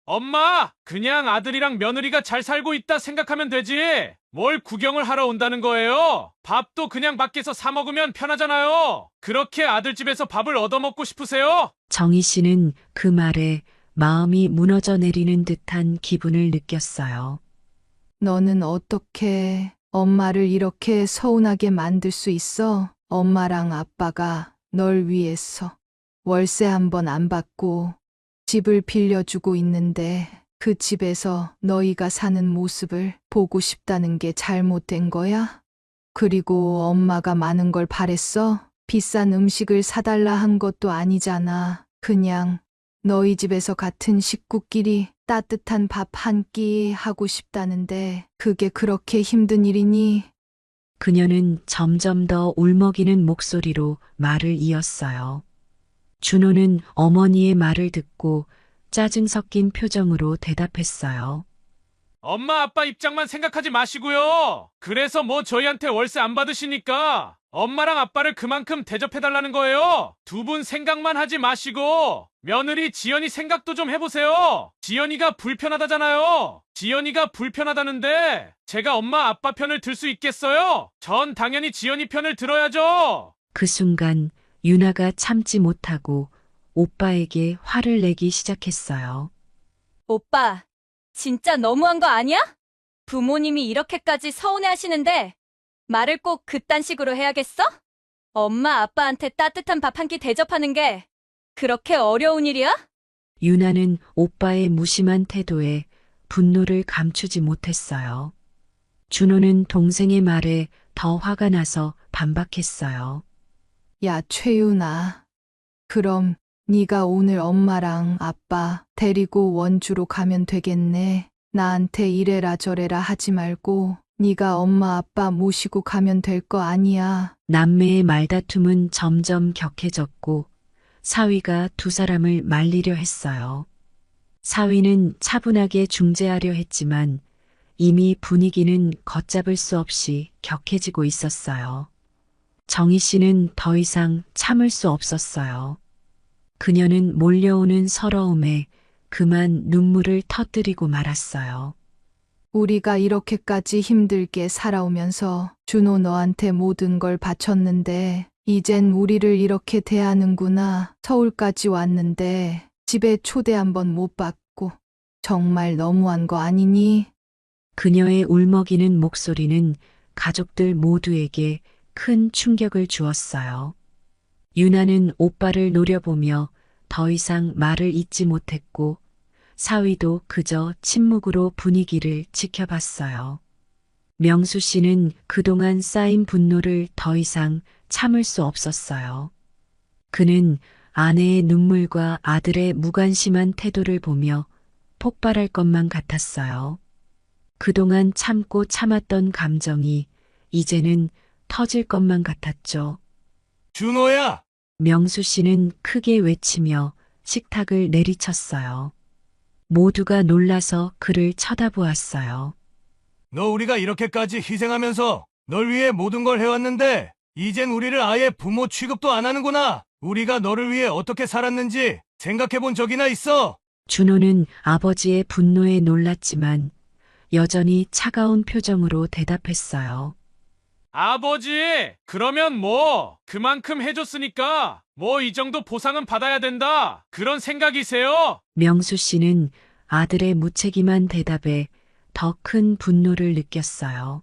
엄마, 그냥 아들이랑 며느리가 잘 살고 있다 생각하면 되지. 뭘 구경을 하러 온다는 거예요? 밥도 그냥 밖에서 사 먹으면 편하잖아요. 그렇게 아들 집에서 밥을 얻어먹고 싶으세요? 정희 씨는 그 말에 마음이 무너져 내리는 듯한 기분을 느꼈어요. 너는 어떻게 엄마를 이렇게 서운하게 만들 수 있어? 엄마랑 아빠가 널 위해서 월세 한 번 안 받고 집을 빌려주고 있는데 그 집에서 너희가 사는 모습을 보고 싶다는 게 잘못된 거야? 그리고 엄마가 많은 걸 바랬어? 비싼 음식을 사달라 한 것도 아니잖아. 그냥 너희 집에서 같은 식구끼리 따뜻한 밥 한 끼 하고 싶다는데 그게 그렇게 힘든 일이니? 그녀는 점점 더 울먹이는 목소리로 말을 이었어요. 준호는 어머니의 말을 듣고 짜증 섞인 표정으로 대답했어요. 엄마 아빠 입장만 생각하지 마시고요. 그래서 뭐 저희한테 월세 안 받으시니까 엄마랑 아빠를 그만큼 대접해달라는 거예요. 두 분 생각만 하지 마시고 며느리 지연이 생각도 좀 해보세요. 지연이가 불편하다잖아요. 지연이가 불편하다는데 제가 엄마 아빠 편을 들 수 있겠어요? 전 당연히 지연이 편을 들어야죠. 그 순간 유나가 참지 못하고 오빠에게 화를 내기 시작했어요. 오빠, 진짜 너무한 거 아니야? 부모님이 이렇게까지 서운해 하시는데 말을 꼭 그딴 식으로 해야겠어? 엄마 아빠한테 따뜻한 밥 한 끼 대접하는 게 그렇게 어려운 일이야? 유나는 오빠의 무심한 태도에 분노를 감추지 못했어요. 준호는 동생의 말에 더 화가 나서 반박했어요. 야, 최유나. 그럼 네가 오늘 엄마랑 아빠 데리고 원주로 가면 되겠네. 나한테 이래라 저래라 하지 말고 네가 엄마 아빠 모시고 가면 될 거 아니야. 남매의 말다툼은 점점 격해졌고 사위가 두 사람을 말리려 했어요. 사위는 차분하게 중재하려 했지만 이미 분위기는 걷잡을 수 없이 격해지고 있었어요. 정희 씨는 더 이상 참을 수 없었어요. 그녀는 몰려오는 서러움에 그만 눈물을 터뜨리고 말았어요. 우리가 이렇게까지 힘들게 살아오면서 준호 너한테 모든 걸 바쳤는데 이젠 우리를 이렇게 대하는구나. 서울까지 왔는데 집에 초대 한번 못 받고 정말 너무한 거 아니니? 그녀의 울먹이는 목소리는 가족들 모두에게 큰 충격을 주었어요. 유나는 오빠를 노려보며 더 이상 말을 잇지 못했고 사위도 그저 침묵으로 분위기를 지켜봤어요. 명수 씨는 그동안 쌓인 분노를 더 이상 참을 수 없었어요. 그는 아내의 눈물과 아들의 무관심한 태도를 보며 폭발할 것만 같았어요. 그동안 참고 참았던 감정이 이제는 터질 것만 같았죠. 준호야! 명수 씨는 크게 외치며 식탁을 내리쳤어요. 모두가 놀라서 그를 쳐다보았어요. 너 우리가 이렇게까지 희생하면서 널 위해 모든 걸 해왔는데 이젠 우리를 아예 부모 취급도 안 하는구나. 우리가 너를 위해 어떻게 살았는지 생각해 본 적이나 있어? 준호는 아버지의 분노에 놀랐지만 여전히 차가운 표정으로 대답했어요. 아버지, 그러면 뭐, 그만큼 해줬으니까, 뭐 이 정도 보상은 받아야 된다. 그런 생각이세요? 명수 씨는 아들의 무책임한 대답에 더 큰 분노를 느꼈어요.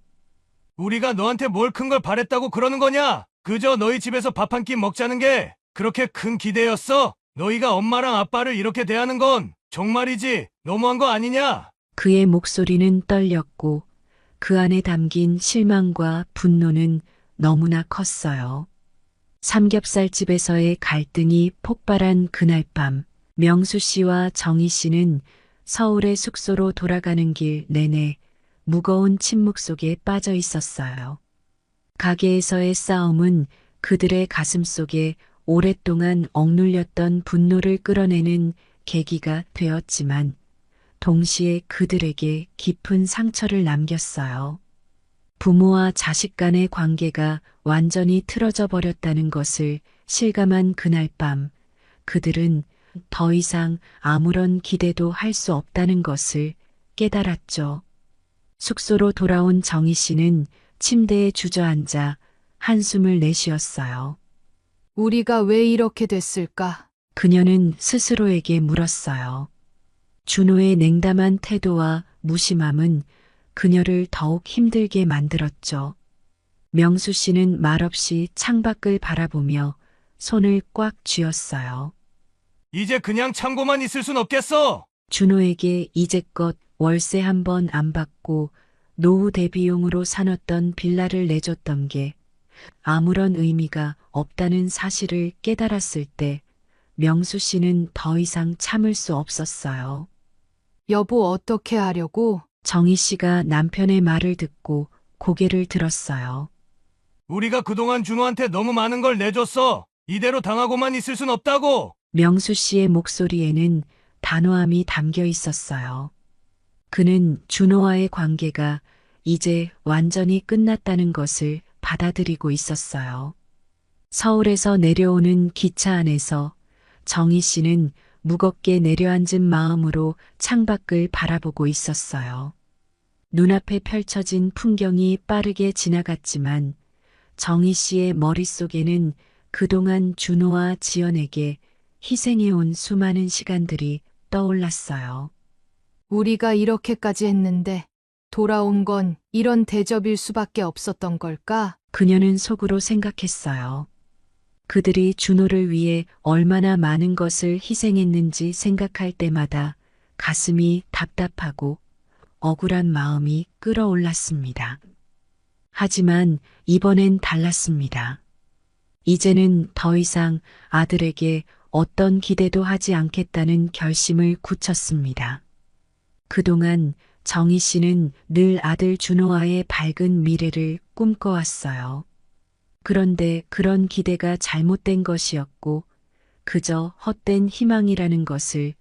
우리가 너한테 뭘 큰 걸 바랬다고 그러는 거냐? 그저 너희 집에서 밥 한 끼 먹자는 게 그렇게 큰 기대였어? 너희가 엄마랑 아빠를 이렇게 대하는 건 정말이지 너무한 거 아니냐? 그의 목소리는 떨렸고 그 안에 담긴 실망과 분노는 너무나 컸어요. 삼겹살집에서의 갈등이 폭발한 그날 밤, 명수 씨와 정희 씨는 서울의 숙소로 돌아가는 길 내내 무거운 침묵 속에 빠져 있었어요. 가게에서의 싸움은 그들의 가슴 속에 오랫동안 억눌렸던 분노를 끌어내는 계기가 되었지만 동시에 그들에게 깊은 상처를 남겼어요. 부모와 자식 간의 관계가 완전히 틀어져 버렸다는 것을 실감한 그날 밤, 그들은 더 이상 아무런 기대도 할 수 없다는 것을 깨달았죠. 숙소로 돌아온 정희 씨는 침대에 주저앉아 한숨을 내쉬었어요. 우리가 왜 이렇게 됐을까? 그녀는 스스로에게 물었어요. 준호의 냉담한 태도와 무심함은 그녀를 더욱 힘들게 만들었죠. 명수 씨는 말없이 창밖을 바라보며 손을 꽉 쥐었어요. 이제 그냥 참고만 있을 순 없겠어. 준호에게 이제껏 월세 한 번 안 받고 노후 대비용으로 사놨던 빌라를 내줬던 게 아무런 의미가 없다는 사실을 깨달았을 때 명수 씨는 더 이상 참을 수 없었어요. 여보, 어떻게 하려고? 정희 씨가 남편의 말을 듣고 고개를 들었어요. 우리가 그동안 준호한테 너무 많은 걸 내줬어. 이대로 당하고만 있을 순 없다고. 명수 씨의 목소리에는 단호함이 담겨 있었어요. 그는 준호와의 관계가 이제 완전히 끝났다는 것을 받아들이고 있었어요. 서울에서 내려오는 기차 안에서 정희 씨는 무겁게 내려앉은 마음으로 창밖을 바라보고 있었어요. 눈앞에 펼쳐진 풍경이 빠르게 지나갔지만 정희 씨의 머릿속에는 그동안 준호와 지연에게 희생해온 수많은 시간들이 떠올랐어요. 우리가 이렇게까지 했는데 돌아온 건 이런 대접일 수밖에 없었던 걸까? 그녀는 속으로 생각했어요. 그들이 준호를 위해 얼마나 많은 것을 희생했는지 생각할 때마다 가슴이 답답하고 억울한 마음이 끓어올랐습니다. 하지만 이번엔 달랐습니다. 이제는 더 이상 아들에게 어떤 기대도 하지 않겠다는 결심을 굳혔습니다. 그동안 정희 씨는 늘 아들 준호와의 밝은 미래를 꿈꿔왔어요. 그런데 그런 기대가 잘못된 것이었고 그저 헛된 희망이라는 것을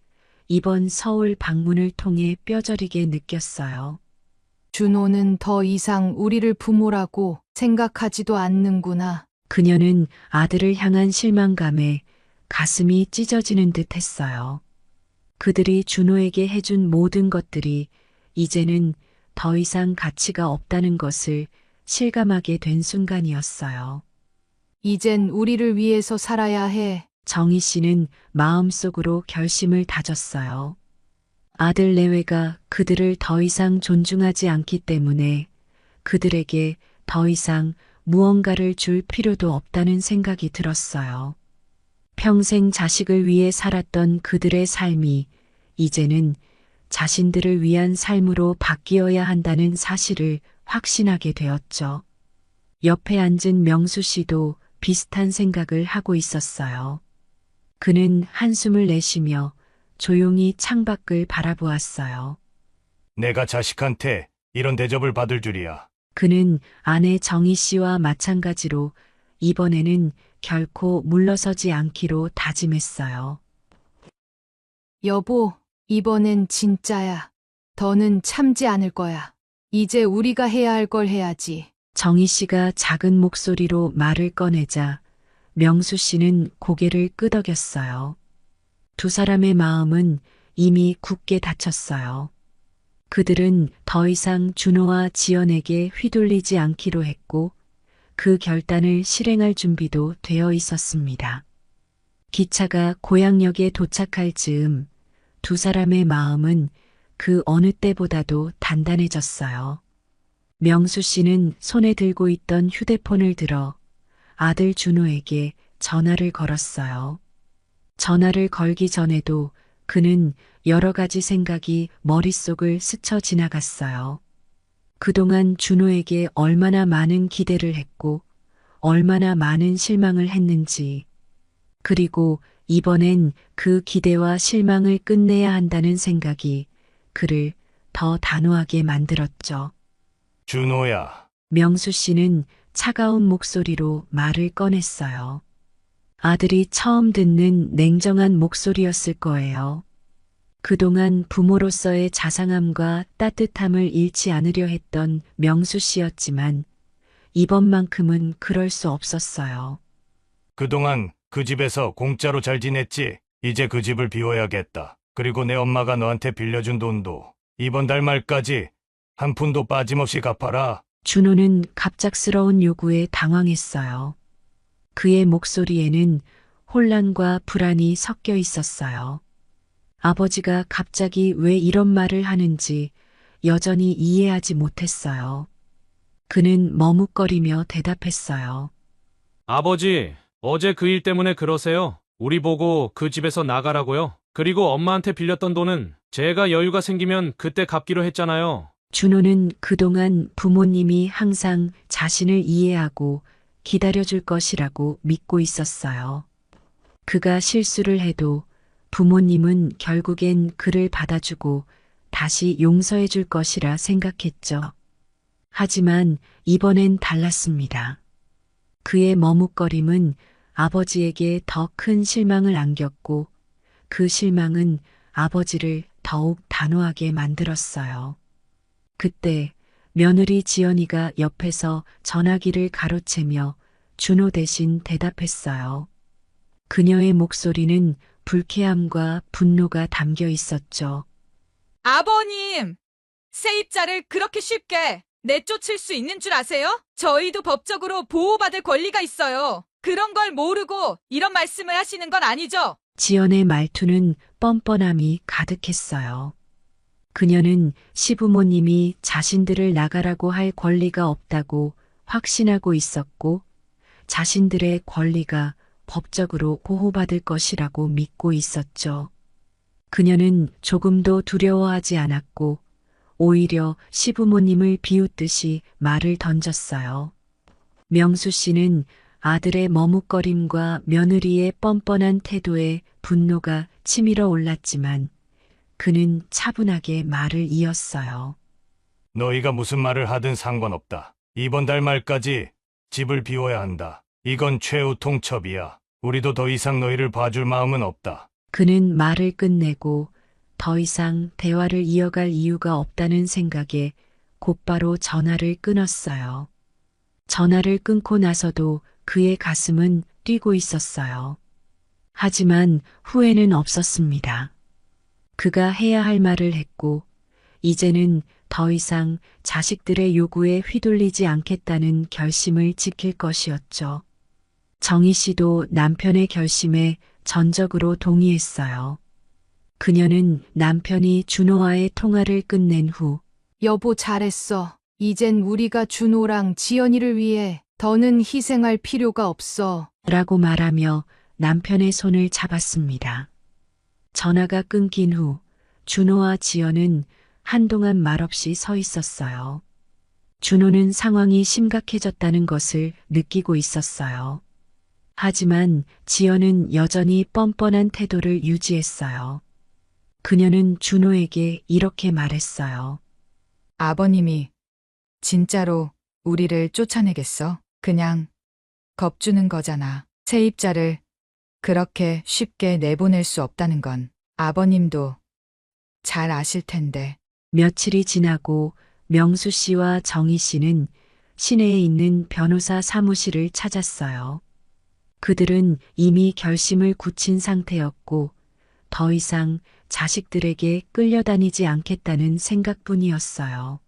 이번 서울 방문을 통해 뼈저리게 느꼈어요. 준호는 더 이상 우리를 부모라고 생각하지도 않는구나. 그녀는 아들을 향한 실망감에 가슴이 찢어지는 듯 했어요. 그들이 준호에게 해준 모든 것들이 이제는 더 이상 가치가 없다는 것을 실감하게 된 순간이었어요. 이젠 우리를 위해서 살아야 해. 정희 씨는 마음속으로 결심을 다졌어요. 아들 내외가 그들을 더 이상 존중하지 않기 때문에 그들에게 더 이상 무언가를 줄 필요도 없다는 생각이 들었어요. 평생 자식을 위해 살았던 그들의 삶이 이제는 자신들을 위한 삶으로 바뀌어야 한다는 사실을 확신하게 되었죠. 옆에 앉은 명수 씨도 비슷한 생각을 하고 있었어요. 그는 한숨을 내쉬며 조용히 창밖을 바라보았어요. 내가 자식한테 이런 대접을 받을 줄이야. 그는 아내 정희 씨와 마찬가지로 이번에는 결코 물러서지 않기로 다짐했어요. 여보, 이번엔 진짜야. 더는 참지 않을 거야. 이제 우리가 해야 할 걸 해야지. 정희 씨가 작은 목소리로 말을 꺼내자 명수 씨는 고개를 끄덕였어요. 두 사람의 마음은 이미 굳게 닫혔어요. 그들은 더 이상 준호와 지연에게 휘둘리지 않기로 했고 그 결단을 실행할 준비도 되어 있었습니다. 기차가 고향역에 도착할 즈음 두 사람의 마음은 그 어느 때보다도 단단해졌어요. 명수 씨는 손에 들고 있던 휴대폰을 들어 아들 준호에게 전화를 걸었어요. 전화를 걸기 전에도 그는 여러 가지 생각이 머릿속을 스쳐 지나갔어요. 그동안 준호에게 얼마나 많은 기대를 했고 얼마나 많은 실망을 했는지, 그리고 이번엔 그 기대와 실망을 끝내야 한다는 생각이 그를 더 단호하게 만들었죠. 준호야, 명수 씨는 차가운 목소리로 말을 꺼냈어요. 아들이 처음 듣는 냉정한 목소리였을 거예요. 그동안 부모로서의 자상함과 따뜻함을 잃지 않으려 했던 명수 씨였지만 이번만큼은 그럴 수 없었어요. 그동안 그 집에서 공짜로 잘 지냈지? 이제 그 집을 비워야겠다. 그리고 내 엄마가 너한테 빌려준 돈도 이번 달 말까지 한 푼도 빠짐없이 갚아라. 준호는 갑작스러운 요구에 당황했어요. 그의 목소리에는 혼란과 불안이 섞여 있었어요. 아버지가 갑자기 왜 이런 말을 하는지 여전히 이해하지 못했어요. 그는 머뭇거리며 대답했어요. 아버지, 어제 그 일 때문에 그러세요? 우리 보고 그 집에서 나가라고요? 그리고 엄마한테 빌렸던 돈은 제가 여유가 생기면 그때 갚기로 했잖아요. 준호는 그동안 부모님이 항상 자신을 이해하고 기다려줄 것이라고 믿고 있었어요. 그가 실수를 해도 부모님은 결국엔 그를 받아주고 다시 용서해 줄 것이라 생각했죠. 하지만 이번엔 달랐습니다. 그의 머뭇거림은 아버지에게 더 큰 실망을 안겼고 그 실망은 아버지를 더욱 단호하게 만들었어요. 그때 며느리 지연이가 옆에서 전화기를 가로채며 준호 대신 대답했어요. 그녀의 목소리는 불쾌함과 분노가 담겨 있었죠. 아버님! 세입자를 그렇게 쉽게 내쫓을 수 있는 줄 아세요? 저희도 법적으로 보호받을 권리가 있어요. 그런 걸 모르고 이런 말씀을 하시는 건 아니죠? 지연의 말투는 뻔뻔함이 가득했어요. 그녀는 시부모님이 자신들을 나가라고 할 권리가 없다고 확신하고 있었고 자신들의 권리가 법적으로 보호받을 것이라고 믿고 있었죠. 그녀는 조금도 두려워하지 않았고 오히려 시부모님을 비웃듯이 말을 던졌어요. 명수 씨는 아들의 머뭇거림과 며느리의 뻔뻔한 태도에 분노가 치밀어 올랐지만 그는 차분하게 말을 이었어요. 너희가 무슨 말을 하든 상관없다. 이번 달 말까지 집을 비워야 한다. 이건 최후 통첩이야. 우리도 더 이상 너희를 봐줄 마음은 없다. 그는 말을 끝내고 더 이상 대화를 이어갈 이유가 없다는 생각에 곧바로 전화를 끊었어요. 전화를 끊고 나서도 그의 가슴은 뛰고 있었어요. 하지만 후회는 없었습니다. 그가 해야 할 말을 했고 이제는 더 이상 자식들의 요구에 휘둘리지 않겠다는 결심을 지킬 것이었죠. 정희 씨도 남편의 결심에 전적으로 동의했어요. 그녀는 남편이 준호와의 통화를 끝낸 후 여보 잘했어. 이젠 우리가 준호랑 지연이를 위해 더는 희생할 필요가 없어. 라고 말하며 남편의 손을 잡았습니다. 전화가 끊긴 후 준호와 지연은 한동안 말없이 서 있었어요. 준호는 상황이 심각해졌다는 것을 느끼고 있었어요. 하지만 지연은 여전히 뻔뻔한 태도를 유지했어요. 그녀는 준호에게 이렇게 말했어요. 아버님이 진짜로 우리를 쫓아내겠어? 그냥 겁주는 거잖아. 세입자를 그렇게 쉽게 내보낼 수 없다는 건 아버님도 잘 아실 텐데. 며칠이 지나고 명수 씨와 정희 씨는 시내에 있는 변호사 사무실을 찾았어요. 그들은 이미 결심을 굳힌 상태였고 더 이상 자식들에게 끌려다니지 않겠다는 생각뿐이었어요.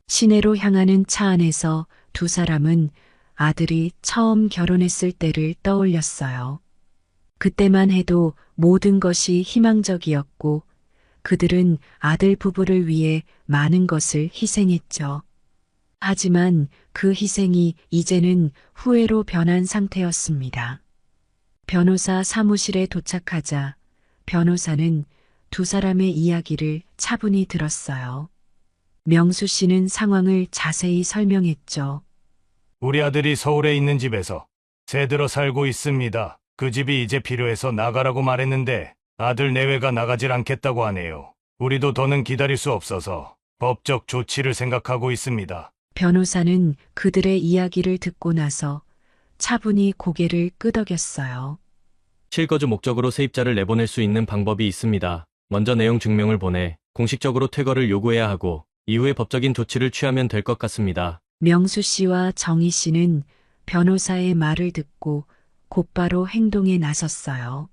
시내로 향하는 차 안에서 두 사람은 아들이 처음 결혼했을 때를 떠올렸어요. 그때만 해도 모든 것이 희망적이었고 그들은 아들 부부를 위해 많은 것을 희생했죠. 하지만 그 희생이 이제는 후회로 변한 상태였습니다. 변호사 사무실에 도착하자 변호사는 두 사람의 이야기를 차분히 들었어요. 명수 씨는 상황을 자세히 설명했죠. 우리 아들이 서울에 있는 집에서 새들어 살고 있습니다. 그 집이 이제 필요해서 나가라고 말했는데 아들 내외가 나가질 않겠다고 하네요. 우리도 더는 기다릴 수 없어서 법적 조치를 생각하고 있습니다. 변호사는 그들의 이야기를 듣고 나서 차분히 고개를 끄덕였어요. 실거주 목적으로 세입자를 내보낼 수 있는 방법이 있습니다. 먼저 내용 증명을 보내 공식적으로 퇴거를 요구해야 하고 이후에 법적인 조치를 취하면 될 것 같습니다. 명수 씨와 정희 씨는 변호사의 말을 듣고 곧바로 행동에 나섰어요.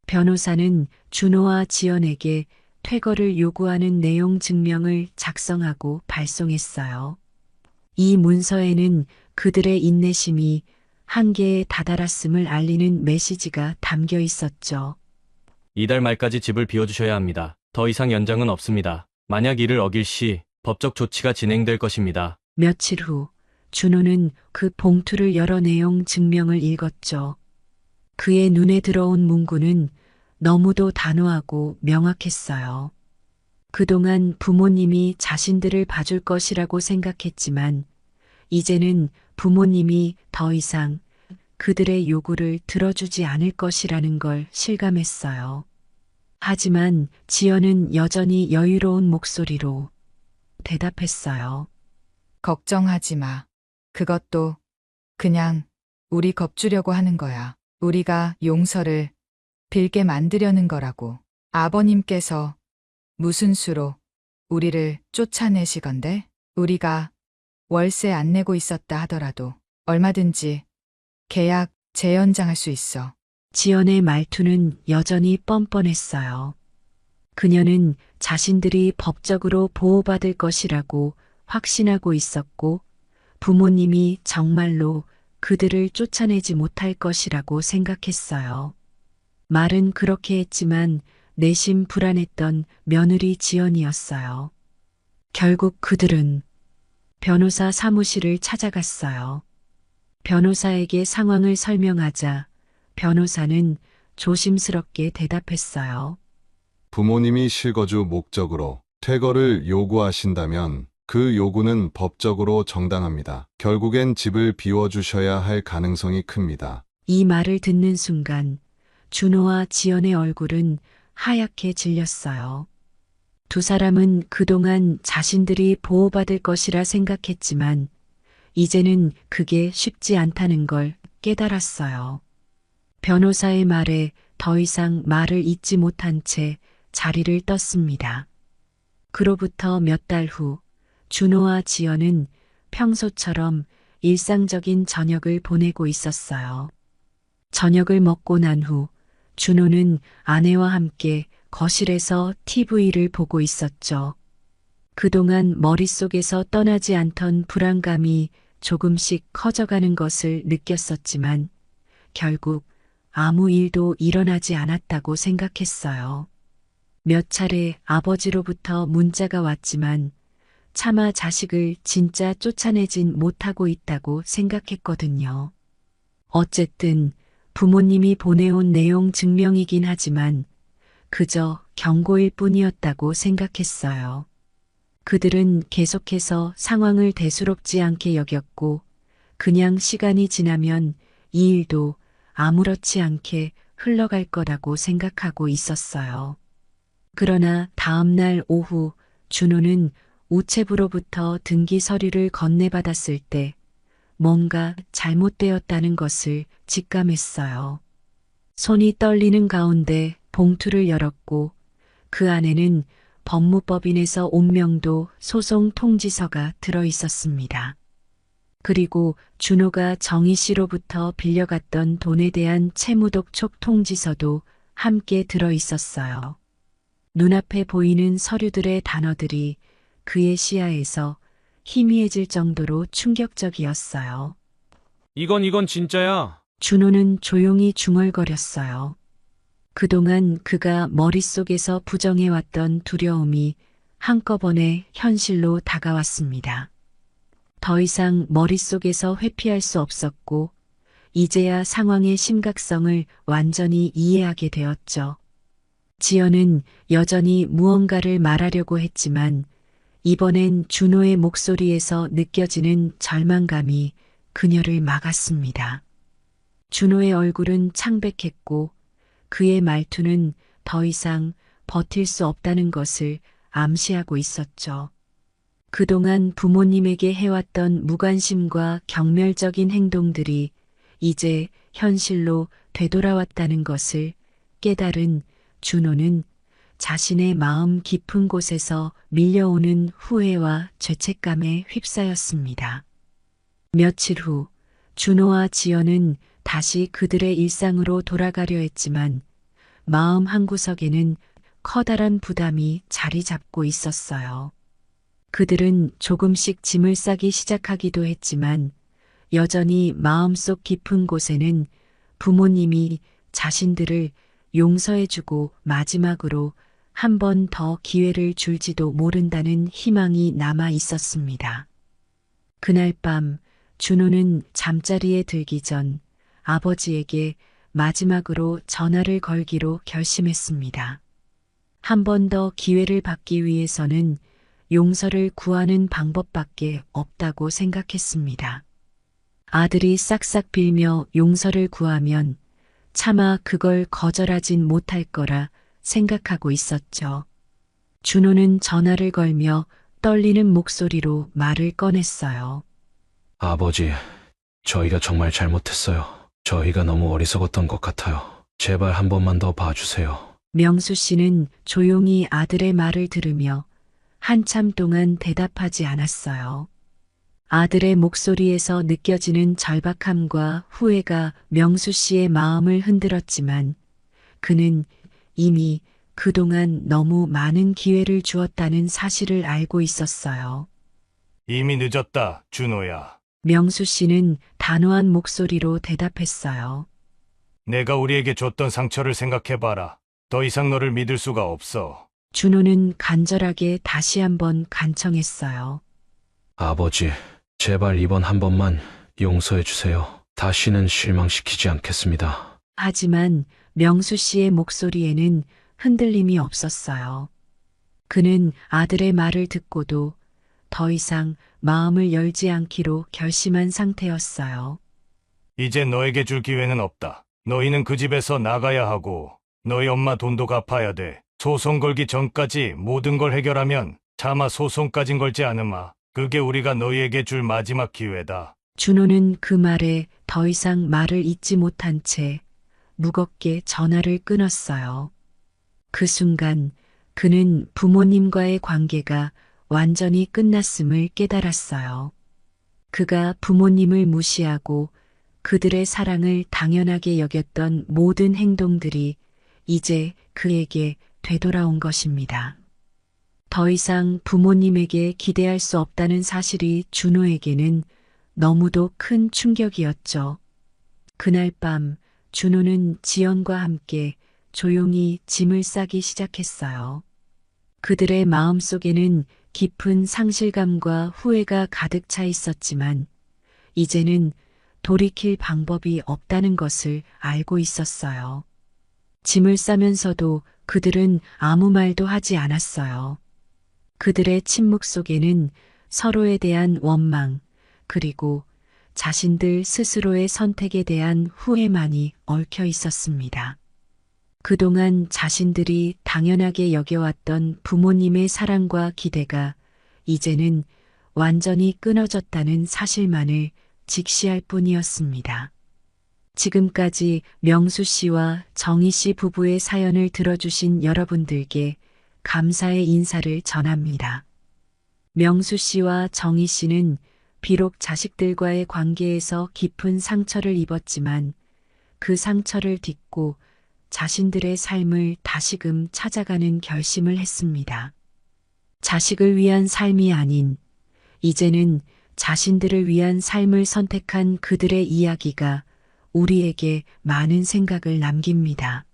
변호사는 준호와 지연에게 퇴거를 요구하는 내용 증명을 작성하고 발송했어요. 이 문서에는 그들의 인내심이 한계에 다다랐음을 알리는 메시지가 담겨 있었죠. 이달 말까지 집을 비워주셔야 합니다. 더 이상 연장은 없습니다. 만약 이를 어길 시 법적 조치가 진행될 것입니다. 며칠 후 준호는 그 봉투를 열어 내용 증명을 읽었죠. 그의 눈에 들어온 문구는 너무도 단호하고 명확했어요. 그동안 부모님이 자신들을 봐줄 것이라고 생각했지만 이제는 부모님이 더 이상 그들의 요구를 들어주지 않을 것이라는 걸 실감했어요. 하지만 지연은 여전히 여유로운 목소리로 대답했어요. 걱정하지 마. 그것도 그냥 우리 겁주려고 하는 거야. 우리가 용서를 빌게 만들려는 거라고. 아버님께서 무슨 수로 우리를 쫓아내시건데? 우리가 월세 안 내고 있었다 하더라도 얼마든지 계약 재연장할 수 있어. 지연의 말투는 여전히 뻔뻔했어요. 그녀는 자신들이 법적으로 보호받을 것이라고 확신하고 있었고 부모님이 정말로 그들을 쫓아내지 못할 것이라고 생각했어요. 말은 그렇게 했지만 내심 불안했던 며느리 지연이었어요. 결국 그들은 변호사 사무실을 찾아갔어요. 변호사에게 상황을 설명하자 변호사는 조심스럽게 대답했어요. 부모님이 실거주 목적으로 퇴거를 요구하신다면 그 요구는 법적으로 정당합니다. 결국엔 집을 비워주셔야 할 가능성이 큽니다. 이 말을 듣는 순간 준호와 지연의 얼굴은 하얗게 질렸어요. 두 사람은 그동안 자신들이 보호받을 것이라 생각했지만 이제는 그게 쉽지 않다는 걸 깨달았어요. 변호사의 말에 더 이상 말을 잇지 못한 채 자리를 떴습니다. 그로부터 몇 달 후 준호와 지연은 평소처럼 일상적인 저녁을 보내고 있었어요. 저녁을 먹고 난 후 준호는 아내와 함께 거실에서 TV를 보고 있었죠. 그동안 머릿속에서 떠나지 않던 불안감이 조금씩 커져가는 것을 느꼈었지만 결국 아무 일도 일어나지 않았다고 생각했어요. 몇 차례 아버지로부터 문자가 왔지만 차마 자식을 진짜 쫓아내진 못하고 있다고 생각했거든요. 어쨌든 부모님이 보내온 내용 증명이긴 하지만 그저 경고일 뿐이었다고 생각했어요. 그들은 계속해서 상황을 대수롭지 않게 여겼고 그냥 시간이 지나면 이 일도 아무렇지 않게 흘러갈 거라고 생각하고 있었어요. 그러나 다음 날 오후 준호는 우체부로부터 등기 서류를 건네받았을 때 뭔가 잘못되었다는 것을 직감했어요. 손이 떨리는 가운데 봉투를 열었고 그 안에는 법무법인에서 온명도 소송 통지서가 들어 있었습니다. 그리고 준호가 정희 씨로부터 빌려갔던 돈에 대한 채무독촉 통지서도 함께 들어 있었어요. 눈앞에 보이는 서류들의 단어들이 그의 시야에서 희미해질 정도로 충격적이었어요. 이건 진짜야. 준호는 조용히 중얼거렸어요. 그동안 그가 머릿속에서 부정해왔던 두려움이 한꺼번에 현실로 다가왔습니다. 더 이상 머릿속에서 회피할 수 없었고, 이제야 상황의 심각성을 완전히 이해하게 되었죠. 지연은 여전히 무언가를 말하려고 했지만, 이번엔 준호의 목소리에서 느껴지는 절망감이 그녀를 막았습니다. 준호의 얼굴은 창백했고 그의 말투는 더 이상 버틸 수 없다는 것을 암시하고 있었죠. 그동안 부모님에게 해왔던 무관심과 경멸적인 행동들이 이제 현실로 되돌아왔다는 것을 깨달은 준호는 자신의 마음 깊은 곳에서 밀려오는 후회와 죄책감에 휩싸였습니다. 며칠 후 준호와 지연은 다시 그들의 일상으로 돌아가려 했지만 마음 한구석에는 커다란 부담이 자리 잡고 있었어요. 그들은 조금씩 짐을 싸기 시작하기도 했지만 여전히 마음속 깊은 곳에는 부모님이 자신들을 용서해주고 마지막으로 한 번 더 기회를 줄지도 모른다는 희망이 남아 있었습니다. 그날 밤 준호는 잠자리에 들기 전 아버지에게 마지막으로 전화를 걸기로 결심했습니다. 한 번 더 기회를 받기 위해서는 용서를 구하는 방법밖에 없다고 생각했습니다. 아들이 싹싹 빌며 용서를 구하면 차마 그걸 거절하진 못할 거라 생각하고 있었죠. 준호는 전화를 걸며 떨리는 목소리로 말을 꺼냈어요. 아버지, 저희가 정말 잘못했어요. 저희가 너무 어리석었던 것 같아요. 제발 한 번만 더 봐주세요. 명수 씨는 조용히 아들의 말을 들으며 한참 동안 대답하지 않았어요. 아들의 목소리에서 느껴지는 절박함과 후회가 명수 씨의 마음을 흔들었지만 그는 이미 그동안 너무 많은 기회를 주었다는 사실을 알고 있었어요. 이미 늦었다, 준호야. 명수 씨는 단호한 목소리로 대답했어요. 내가 우리에게 줬던 상처를 생각해봐라. 더 이상 너를 믿을 수가 없어. 준호는 간절하게 다시 한번 간청했어요. 아버지, 제발 이번 한 번만 용서해 주세요. 다시는 실망시키지 않겠습니다. 하지만 명수 씨의 목소리에는 흔들림이 없었어요. 그는 아들의 말을 듣고도 더 이상 마음을 열지 않기로 결심한 상태였어요. 이제 너에게 줄 기회는 없다. 너희는 그 집에서 나가야 하고 너희 엄마 돈도 갚아야 돼. 소송 걸기 전까지 모든 걸 해결하면 차마 소송까진 걸지 않으마. 그게 우리가 너희에게 줄 마지막 기회다. 준호는 그 말에 더 이상 말을 잇지 못한 채 무겁게 전화를 끊었어요. 그 순간 그는 부모님과의 관계가 완전히 끝났음을 깨달았어요. 그가 부모님을 무시하고 그들의 사랑을 당연하게 여겼던 모든 행동들이 이제 그에게 되돌아온 것입니다. 더 이상 부모님에게 기대할 수 없다는 사실이 준호에게는 너무도 큰 충격이었죠. 그날 밤 준호는 지연과 함께 조용히 짐을 싸기 시작했어요. 그들의 마음속에는 깊은 상실감과 후회가 가득 차 있었지만 이제는 돌이킬 방법이 없다는 것을 알고 있었어요. 짐을 싸면서도 그들은 아무 말도 하지 않았어요. 그들의 침묵 속에는 서로에 대한 원망, 그리고 자신들 스스로의 선택에 대한 후회만이 얽혀 있었습니다. 그동안 자신들이 당연하게 여겨왔던 부모님의 사랑과 기대가 이제는 완전히 끊어졌다는 사실만을 직시할 뿐이었습니다. 지금까지 명수 씨와 정희 씨 부부의 사연을 들어주신 여러분들께 감사의 인사를 전합니다. 명수 씨와 정희 씨는 비록 자식들과의 관계에서 깊은 상처를 입었지만 그 상처를 딛고 자신들의 삶을 다시금 찾아가는 결심을 했습니다. 자식을 위한 삶이 아닌 이제는 자신들을 위한 삶을 선택한 그들의 이야기가 우리에게 많은 생각을 남깁니다.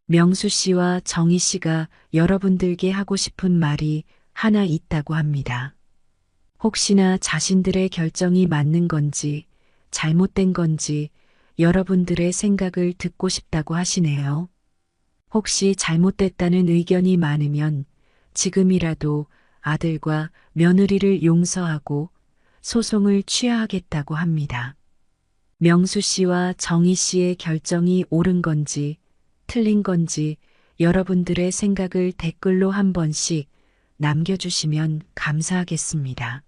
명수 씨와 정희 씨가 여러분들께 하고 싶은 말이 하나 있다고 합니다. 혹시나 자신들의 결정이 맞는 건지 잘못된 건지 여러분들의 생각을 듣고 싶다고 하시네요. 혹시 잘못됐다는 의견이 많으면 지금이라도 아들과 며느리를 용서하고 소송을 취하하겠다고 합니다. 명수 씨와 정희 씨의 결정이 옳은 건지 틀린 건지 여러분들의 생각을 댓글로 한 번씩 남겨주시면 감사하겠습니다.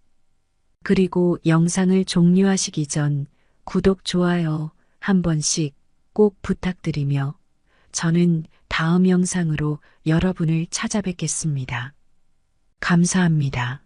그리고 영상을 종료하시기 전 구독, 좋아요 한 번씩 꼭 부탁드리며 저는 다음 영상으로 여러분을 찾아뵙겠습니다. 감사합니다.